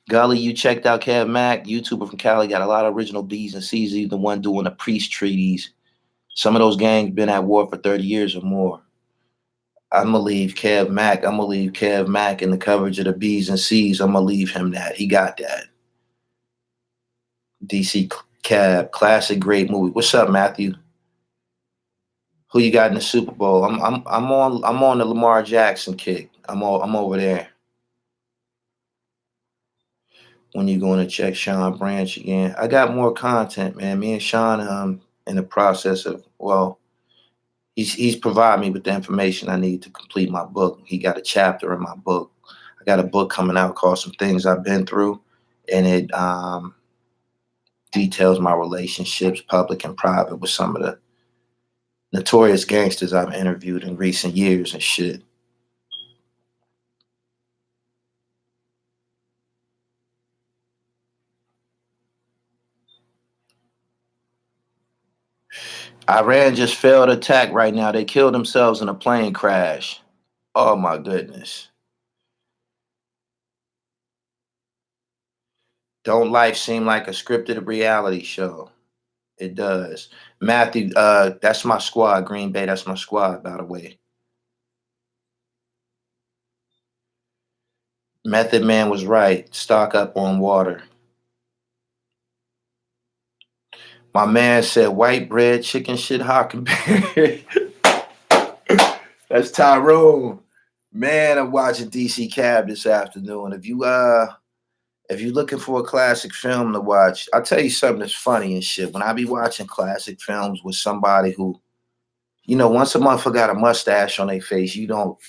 [SPEAKER 1] Gully. You checked out Kev Mack, YouTuber from Cali, got a lot of original B's and C's. He's the one doing the peace treaties. Some of those gangs been at war for 30 years or more. I'm gonna leave Kev Mack. I'm gonna leave Kev Mack in the coverage of the B's and C's. I'm gonna leave him that. He got that. DC Cab, classic, great movie. What's up, Matthew? Who you got in the Super Bowl? I'm on the Lamar Jackson kick. I'm over there. When you going to check Sean Branch again? I got more content, man. Me and Sean in the process of, well, he's provided me with the information I need to complete my book. He got a chapter in my book. I got a book coming out called Some Things I've Been Through, and it details my relationships, public and private, with some of the notorious gangsters I've interviewed in recent years and shit. Iran just failed attack right now. They killed themselves in a plane crash. Oh my goodness. Don't life seem like a scripted reality show? It does. Matthew, that's my squad, Green Bay. That's my squad, by the way. Method Man was right. Stock up on water. My man said white bread, chicken shit, Huckleberry. That's Tyrone. Man, I'm watching DC Cab this afternoon. If you're looking for a classic film to watch, I'll tell you something that's funny and shit. When I be watching classic films with somebody who, once a motherfucker got a mustache on their face, you don't,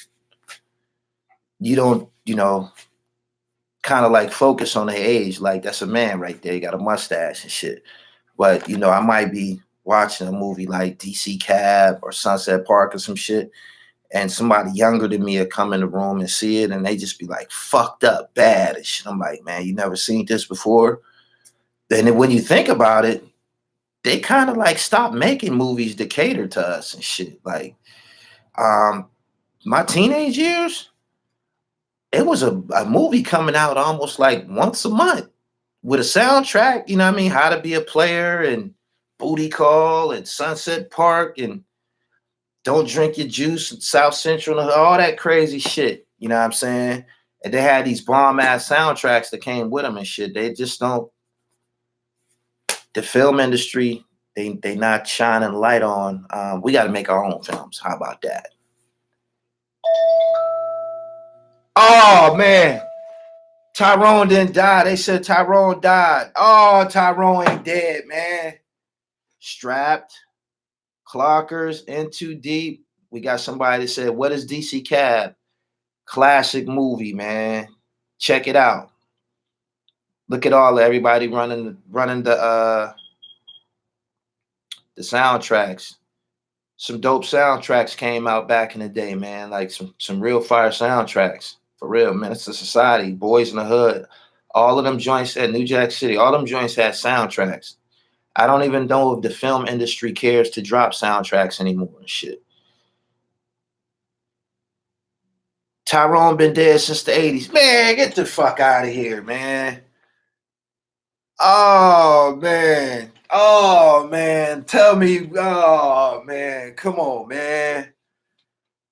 [SPEAKER 1] kind of like focus on their age. Like that's a man right there. He got a mustache and shit. But I might be watching a movie like DC Cab or Sunset Park or some shit, and somebody younger than me will come in the room and see it, and they just be like fucked up bad and shit. I'm like, man, you never seen this before. Then when you think about it, they kind of like stopped making movies to cater to us and shit. Like, my teenage years, it was a movie coming out almost like once a month with a soundtrack. You know what I mean? How to Be a Player and Booty Call and Sunset Park and Don't Drink Your Juice and South Central and all that crazy shit. You know what I'm saying? And they had these bomb ass soundtracks that came with them and shit. They just don't. The film industry, they not shining light on. We got to make our own films. How about that? Oh man, Tyrone didn't die. They said Tyrone died. Oh, Tyrone ain't dead, man. Strapped, Clockers, In Too Deep. We got somebody that said, "What is DC Cab?" Classic movie, man. Check it out. Look at everybody running the soundtracks. Some dope soundtracks came out back in the day, man. Like some real fire soundtracks. For real, Menace to Society, Boys in the Hood. All of them joints at New Jack City, all them joints had soundtracks. I don't even know if the film industry cares to drop soundtracks anymore and shit. Tyrone been dead since the 80s. Man, get the fuck out of here, man. Oh man. Oh man. Tell me. Oh man. Come on, man.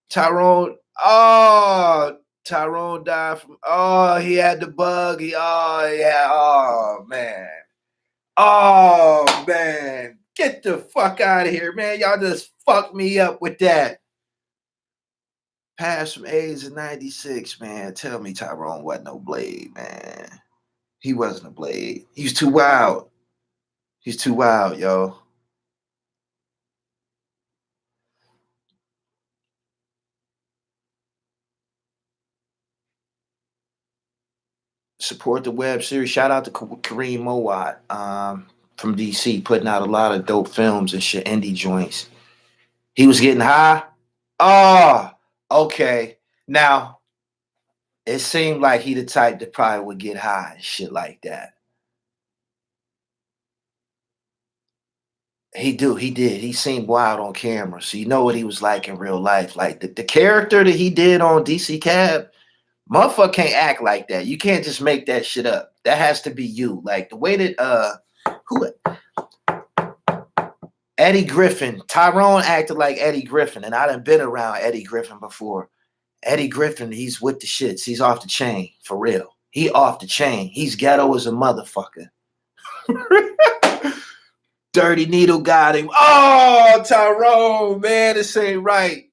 [SPEAKER 1] Tyrone. Oh, Tyrone died from. Oh, he had the bug. Oh yeah. Oh man. Oh man. Get the fuck out of here, man. Y'all just fucked me up with that. Passed from AIDS in 96, man. Tell me Tyrone wasn't no Blade, man. He wasn't a Blade. He's too wild. He's too wild, yo. Support the web series. Shout out to Kareem Mowat from DC, putting out a lot of dope films and shit, indie joints. He was getting high. Oh, okay. Now, it seemed like he the type that probably would get high and shit like that. He did. He seemed wild on camera. So you know what he was like in real life. Like the character that he did on DC Cab, motherfucker can't act like that. You can't just make that shit up. That has to be you. Like the way that who Eddie Griffin, Tyrone acted like Eddie Griffin, and I done been around Eddie Griffin before. Eddie Griffin, he's with the shits. He's off the chain, for real. He off the chain. He's ghetto as a motherfucker. Dirty Needle got him. Oh, Tyrone, man, this ain't right.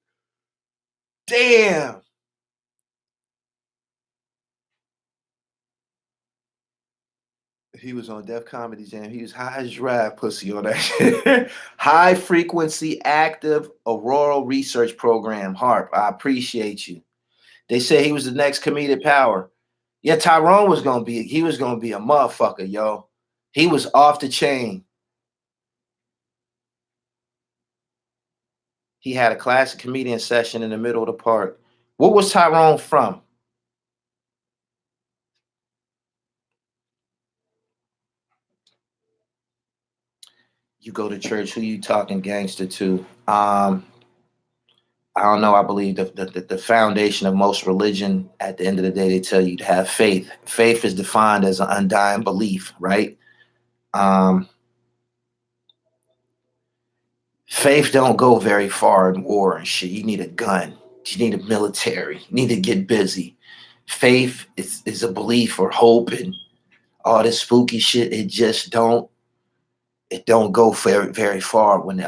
[SPEAKER 1] Damn. He was on Def Comedy Jam. He was high as drive pussy on that shit. High frequency active auroral research program. HARP. I appreciate you. They said he was the next comedic power. Yeah, Tyrone was gonna be. He was gonna be a motherfucker, yo. He was off the chain. He had a classic comedian session in the middle of the park. What was Tyrone from? You go to church, who you talking gangster to? I don't know. I believe the foundation of most religion, at the end of the day, they tell you to have faith. Faith is defined as an undying belief, right? Um, Faith don't go very far in war and shit. You need a gun. You need a military. You need to get busy. Faith is a belief or hope and all this spooky shit. It don't go very very far when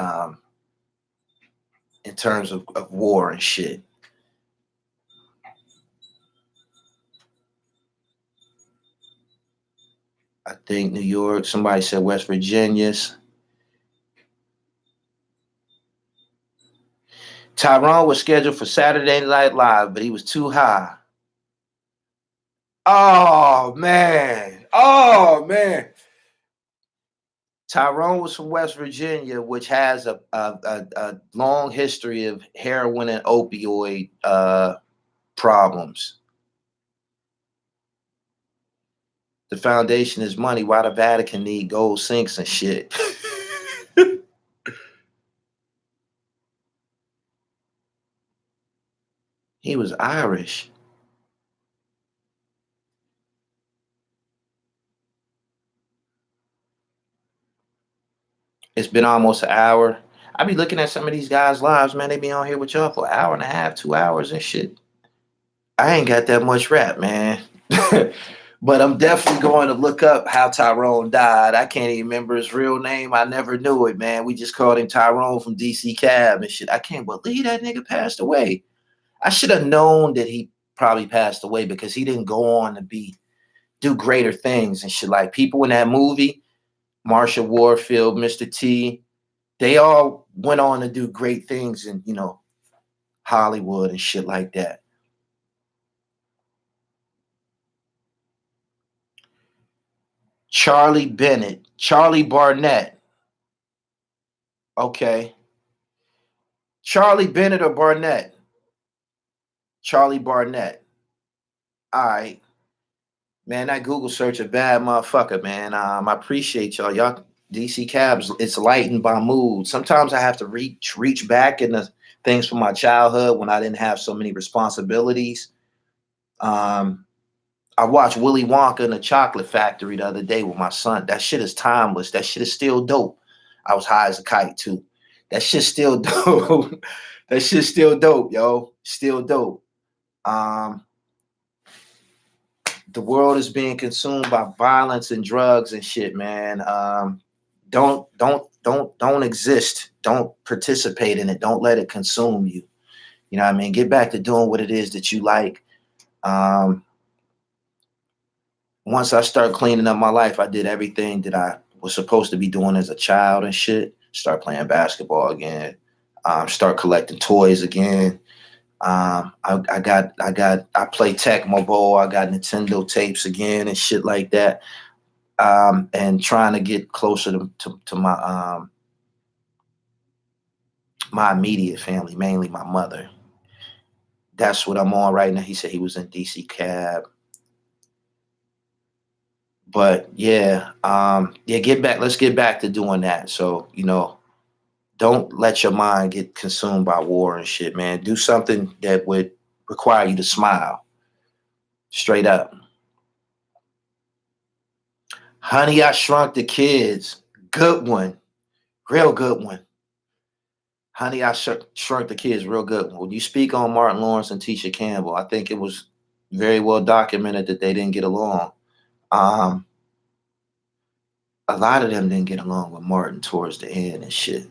[SPEAKER 1] in terms of war and shit. I think New York. Somebody said West Virginia's. Tyrone was scheduled for Saturday Night Live, but he was too high. Oh man. Oh man. Tyrone was from West Virginia, which has a long history of heroin and opioid problems. The foundation is money. Why the Vatican need gold sinks and shit? He was Irish. It's been almost an hour. I be looking at some of these guys' lives, man. They be on here with y'all for an hour and a half, 2 hours and shit. I ain't got that much rap, man. But I'm definitely going to look up how Tyrone died. I can't even remember his real name. I never knew it, man. We just called him Tyrone from DC Cab and shit. I can't believe that nigga passed away. I should have known that he probably passed away because he didn't go on to do greater things and shit. Like people in that movie, Marsha Warfield, Mr. T, they all went on to do great things in, Hollywood and shit like that. Charlie Bennett, Charlie Barnett. Okay. Charlie Bennett or Barnett? Charlie Barnett. All right. Man, that Google search a bad motherfucker, man. I appreciate y'all. Y'all DC cabs, it's lightened by mood. Sometimes I have to reach back in the things from my childhood when I didn't have so many responsibilities. Um, I watched Willy Wonka and the Chocolate Factory the other day with my son. That shit is timeless. That shit is still dope. I was high as a kite too. That shit's still dope. That shit's still dope, yo. Still dope. Um, the world is being consumed by violence and drugs and shit, man. Don't exist. Don't participate in it. Don't let it consume you. You know what I mean? Get back to doing what it is that you like. Um, Once I start cleaning up my life, I did everything that I was supposed to be doing as a child and shit. Start playing basketball again. Start collecting toys again. I play Tecmo Bowl. I got Nintendo tapes again and shit like that. And trying to get closer to my immediate family, mainly my mother. That's what I'm on right now. He said he was in DC Cab. But yeah, get back. Let's get back to doing that. So, don't let your mind get consumed by war and shit, man. Do something that would require you to smile. Straight up. Honey, I Shrunk the Kids. Good one. Real good one. Honey, I Shrunk the Kids. Real good one. When you speak on Martin Lawrence and Tisha Campbell, I think it was very well documented that they didn't get along. Um, a lot of them didn't get along with Martin towards the end and shit.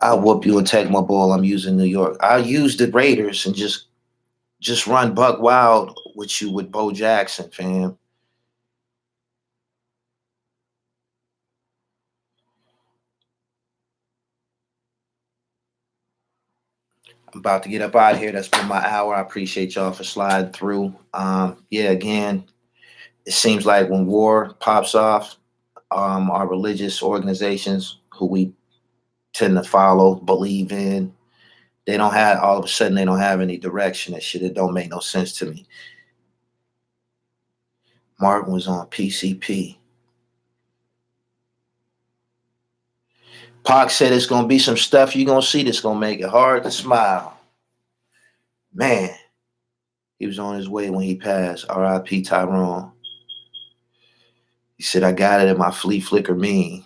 [SPEAKER 1] I'll whoop you and take my ball. I'm using New York. I'll use the Raiders and just run buck wild with you with Bo Jackson, fam. I'm about to get up out of here. That's been my hour. I appreciate y'all for sliding through. Yeah, again, it seems like when war pops off, our religious organizations who we tend to follow, believe in, they don't have all of a sudden they don't have any direction and shit. It don't make no sense to me. Martin was on PCP. Pac said it's gonna be some stuff you're gonna see that's gonna make it hard to smile. Man, he was on his way when he passed. R.I.P. Tyrone. He said, I got it in my flea flicker mean.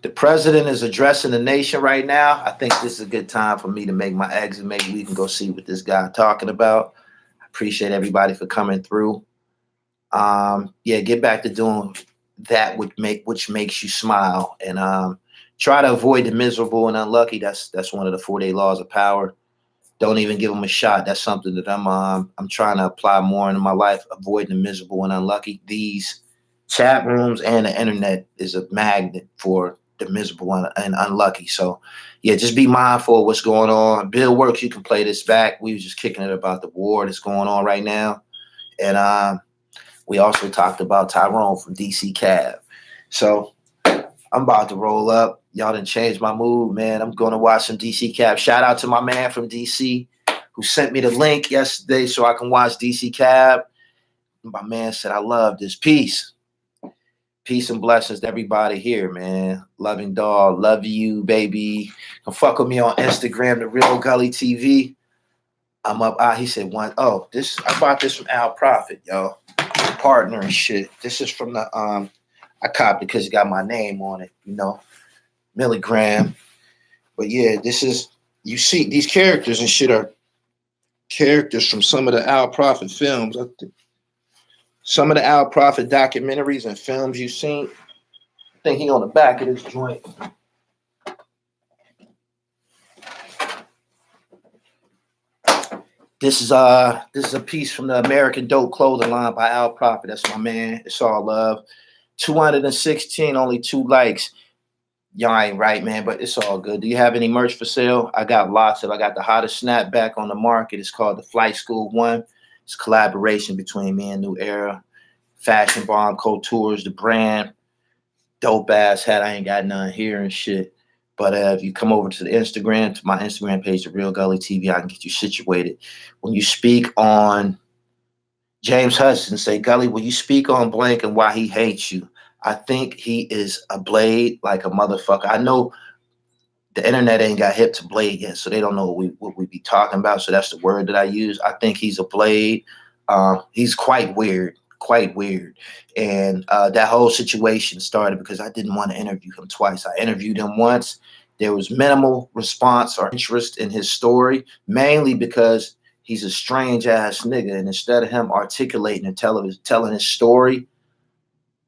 [SPEAKER 1] The president is addressing the nation right now. I think this is a good time for me to make my exit. Maybe we can go see what this guy talking about. I appreciate everybody for coming through. Yeah, get back to doing that which makes you smile, and try to avoid the miserable and unlucky. That's one of the 4-day laws of power. Don't even give them a shot. That's something that I'm trying to apply more into my life. Avoiding the miserable and unlucky. These chat rooms and the internet is a magnet for the miserable and unlucky. So yeah, just be mindful of what's going on. Bill Works, you can play this back. We was just kicking it about the war that's going on right now, and we also talked about Tyrone from DC Cab. So I'm about to roll up. Y'all done changed my mood, man. I'm going to watch some DC Cab. Shout out to my man from DC who sent me the link yesterday so I can watch DC Cab. My man said, I love this. Peace. Peace and blessings to everybody here, man. Loving dog. Love you, baby. Come fuck with me on Instagram, The Real Gully TV. I'm up. He said, I bought this from Al Prophet, y'all. Partner and shit. This is from the I copied it because it got my name on it, Milligram. But yeah, this is, you see these characters and shit are characters from some of the Al Prophet films. Some of the Al Prophet documentaries and films you've seen. I think he on the back of this joint. This is a piece from the American Dope clothing line by Al Prophet. That's my man. It's all love. 216, only 2 likes. Y'all ain't right, man, but it's all good. Do you have any merch for sale? I got lots of. I got the hottest snapback on the market. It's called the Flight School 1. It's a collaboration between me and New Era. Fashion Bomb Couture's the brand. Dope ass hat. I ain't got none here and shit. But if you come over to the Instagram, to my Instagram page, The Real Gully TV, I can get you situated. When you speak on James Hudson, say, Gully, will you speak on blank and why he hates you? I think he is a blade like a motherfucker. I know the internet ain't got hip to blade yet, so they don't know what we be talking about. So that's the word that I use. I think he's a blade. He's quite weird. And that whole situation started because I didn't want to interview him twice. I interviewed him once. There was minimal response or interest in his story, mainly because he's a strange ass nigga. And instead of him articulating and telling his story,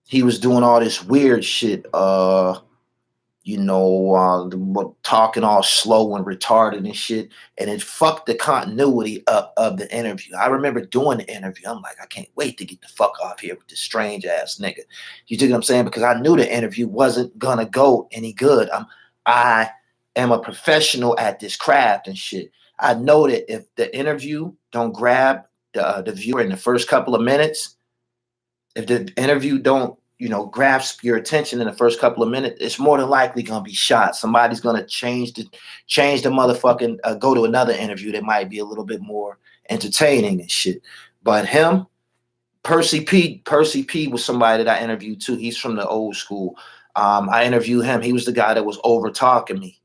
[SPEAKER 1] he was doing all this weird shit, talking all slow and retarded and shit, and it fucked the continuity of the interview. I remember doing the interview. I'm like, I can't wait to get the fuck off here with this strange ass nigga. You dig what I'm saying? Because I knew the interview wasn't gonna go any good. I am a professional at this craft and shit. I know that if the interview don't grab the viewer in the first couple of minutes, if the interview don't grasp your attention in the first couple of minutes, it's more than likely gonna be shot. Somebody's gonna change the motherfucking go to another interview that might be a little bit more entertaining and shit. But him, Percy P was somebody that I interviewed too. He's from the old school. I interviewed him. He was the guy that was over talking me.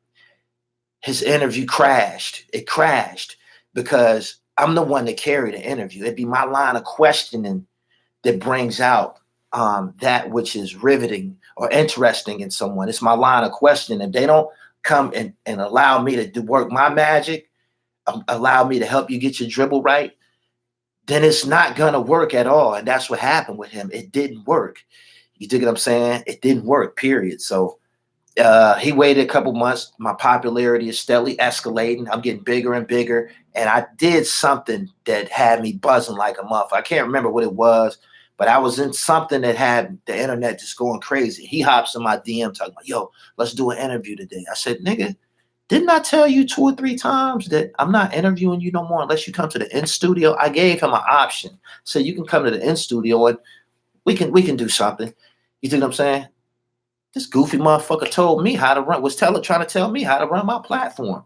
[SPEAKER 1] His interview crashed. It crashed because I'm the one that carried the interview. It'd be my line of questioning that brings out that which is riveting or interesting in someone. It's my line of question. If they don't come and allow me to work my magic, allow me to help you get your dribble right, then it's not gonna work at all. And that's what happened with him. It didn't work. You dig what I'm saying? It didn't work, period. So he waited a couple months. My popularity is steadily escalating. I'm getting bigger and bigger. And I did something that had me buzzing like a muff. I can't remember what it was, but I was in something that had the internet just going crazy. He hops in my DM talking about, yo, let's do an interview today. I said, nigga, didn't I tell you 2 or 3 times that I'm not interviewing you no more unless you come to the in studio? I gave him an option. So you can come to the in studio and we can do something. You think what I'm saying? This goofy motherfucker told me how to run, trying to tell me how to run my platform.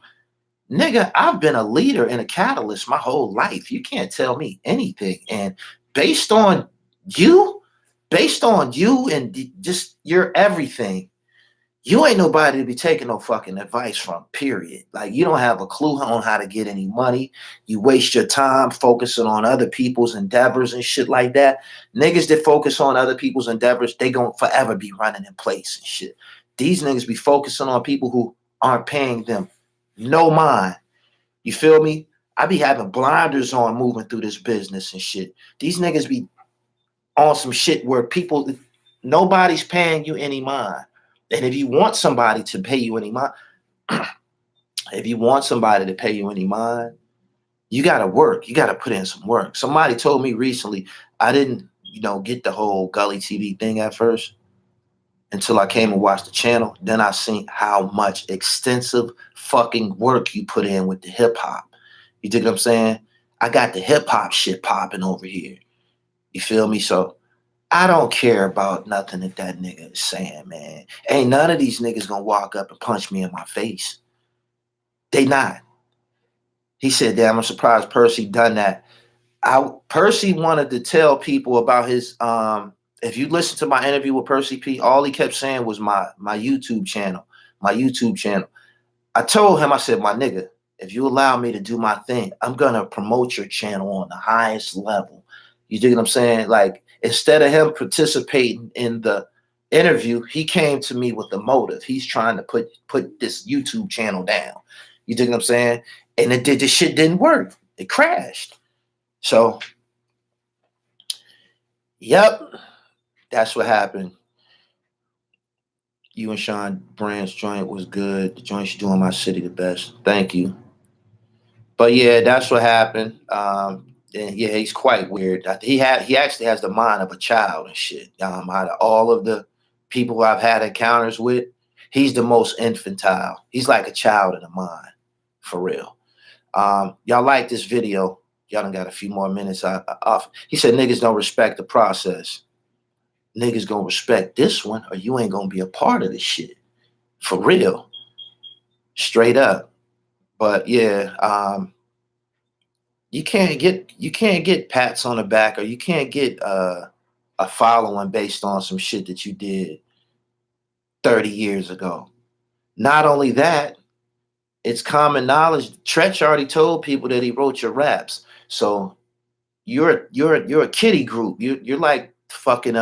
[SPEAKER 1] Nigga, I've been a leader and a catalyst my whole life. You can't tell me anything. And based on you, based on you and just your everything, you ain't nobody to be taking no fucking advice from, period. Like, you don't have a clue on how to get any money. You waste your time focusing on other people's endeavors and shit like that. Niggas that focus on other people's endeavors, they gonna forever be running in place and shit. These niggas be focusing on people who aren't paying them no mind. You feel me? I be having blinders on moving through this business and shit. These niggas be on some shit where people, nobody's paying you any mind. And if you want somebody to pay you any mind, if you want somebody to pay you any mind, you got to work. You got to put in some work. Somebody told me recently, I didn't, get the whole Gully TV thing at first until I came and watched the channel. Then I seen how much extensive fucking work you put in with the hip hop. You dig what I'm saying? I got the hip hop shit popping over here. You feel me? So I don't care about nothing that nigga is saying, man. Ain't none of these niggas gonna walk up and punch me in my face. They not. He said, damn, I'm surprised Percy done that. Percy wanted to tell people about his, if you listen to my interview with Percy P, all he kept saying was my YouTube channel, I told him, I said, my nigga, if you allow me to do my thing, I'm gonna promote your channel on the highest level. You dig what I'm saying? Like, instead of him participating in the interview, he came to me with a motive. He's trying to put this YouTube channel down. You dig what I'm saying? And this shit didn't work. It crashed. So, yep, that's what happened. You and Sean Brand's joint was good. The joint you do in my city the best. Thank you. But yeah, that's what happened. And yeah, he's quite weird. He actually has the mind of a child and shit. Out of all of the people who I've had encounters with, he's the most infantile. He's like a child in the mind, for real. Y'all like this video? Y'all done got a few more minutes off. He said niggas don't respect the process. Niggas gonna respect this one, or you ain't gonna be a part of this shit. For real. Straight up. But yeah, you can't get pats on the back, or you can't get a following based on some shit that you did 30 years ago. Not only that, it's common knowledge. Tretch already told people that he wrote your raps. So you're a kiddie group. You're like fucking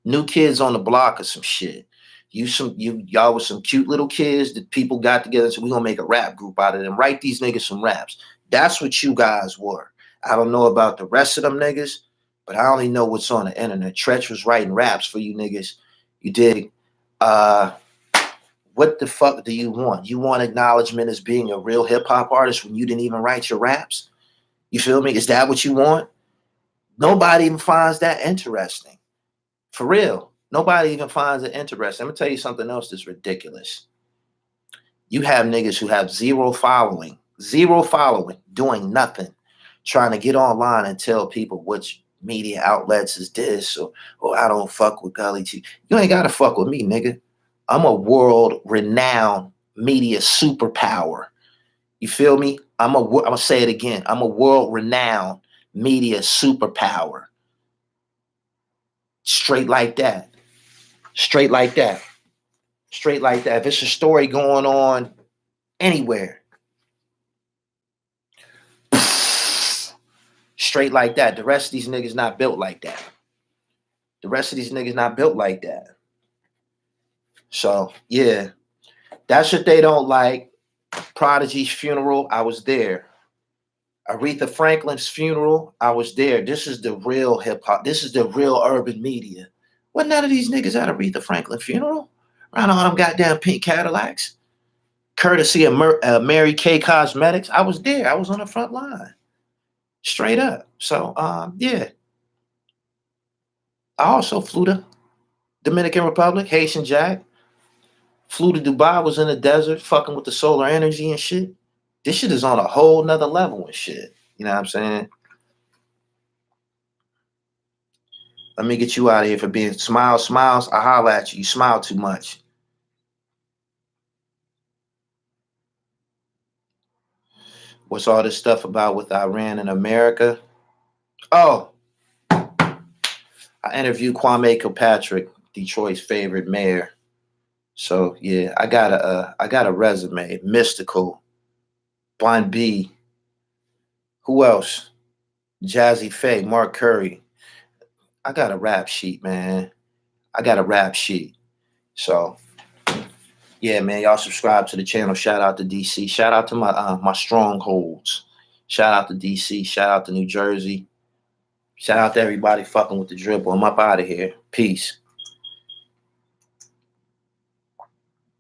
[SPEAKER 1] New Kids on the Block or some shit. Y'all was some cute little kids that people got together and said, we gonna make a rap group out of them. Write these niggas some raps. That's what you guys were. I don't know about the rest of them niggas, but I only know what's on the internet. Tretch was writing raps for you niggas. You dig? What the fuck do you want? You want acknowledgement as being a real hip hop artist when you didn't even write your raps? You feel me? Is that what you want? Nobody even finds that interesting. For real. Nobody even finds it interesting. I'm gonna tell you something else that's ridiculous. You have niggas who have zero following, doing nothing, trying to get online and tell people which media outlets is this, or I don't fuck with Gully TV. You ain't gotta fuck with me, nigga. I'm a world-renowned media superpower. You feel me? I'm gonna say it again. I'm a world-renowned media superpower. Straight like that. Straight like that. Straight like that. If it's a story going on anywhere, straight like that. The rest of these niggas not built like that. The rest of these niggas not built like that. So, yeah. That's what they don't like. Prodigy's funeral, I was there. Aretha Franklin's funeral, I was there. This is the real hip hop. This is the real urban media. Wasn't none of these niggas at Aretha Franklin funeral? Around all them goddamn pink Cadillacs. Courtesy of Mary Kay Cosmetics. I was there. I was on the front line. Straight up. So, yeah. I also flew to Dominican Republic, Haitian Jack. Flew to Dubai, was in the desert, fucking with the solar energy and shit. This shit is on a whole nother level and shit. You know what I'm saying? Let me get you out of here for being smiles. I holler at you. You smile too much. What's all this stuff about with Iran and America? Oh, I interviewed Kwame Kilpatrick, Detroit's favorite mayor. So yeah, I got a resume. Mystical, Bun B. Who else? Jazzy Faye, Mark Curry. I got a rap sheet, man. I got a rap sheet. So yeah, man, y'all subscribe to the channel. Shout out to DC. Shout out to my strongholds. Shout out to DC. Shout out to New Jersey. Shout out to everybody fucking with the dribble. I'm up out of here. Peace.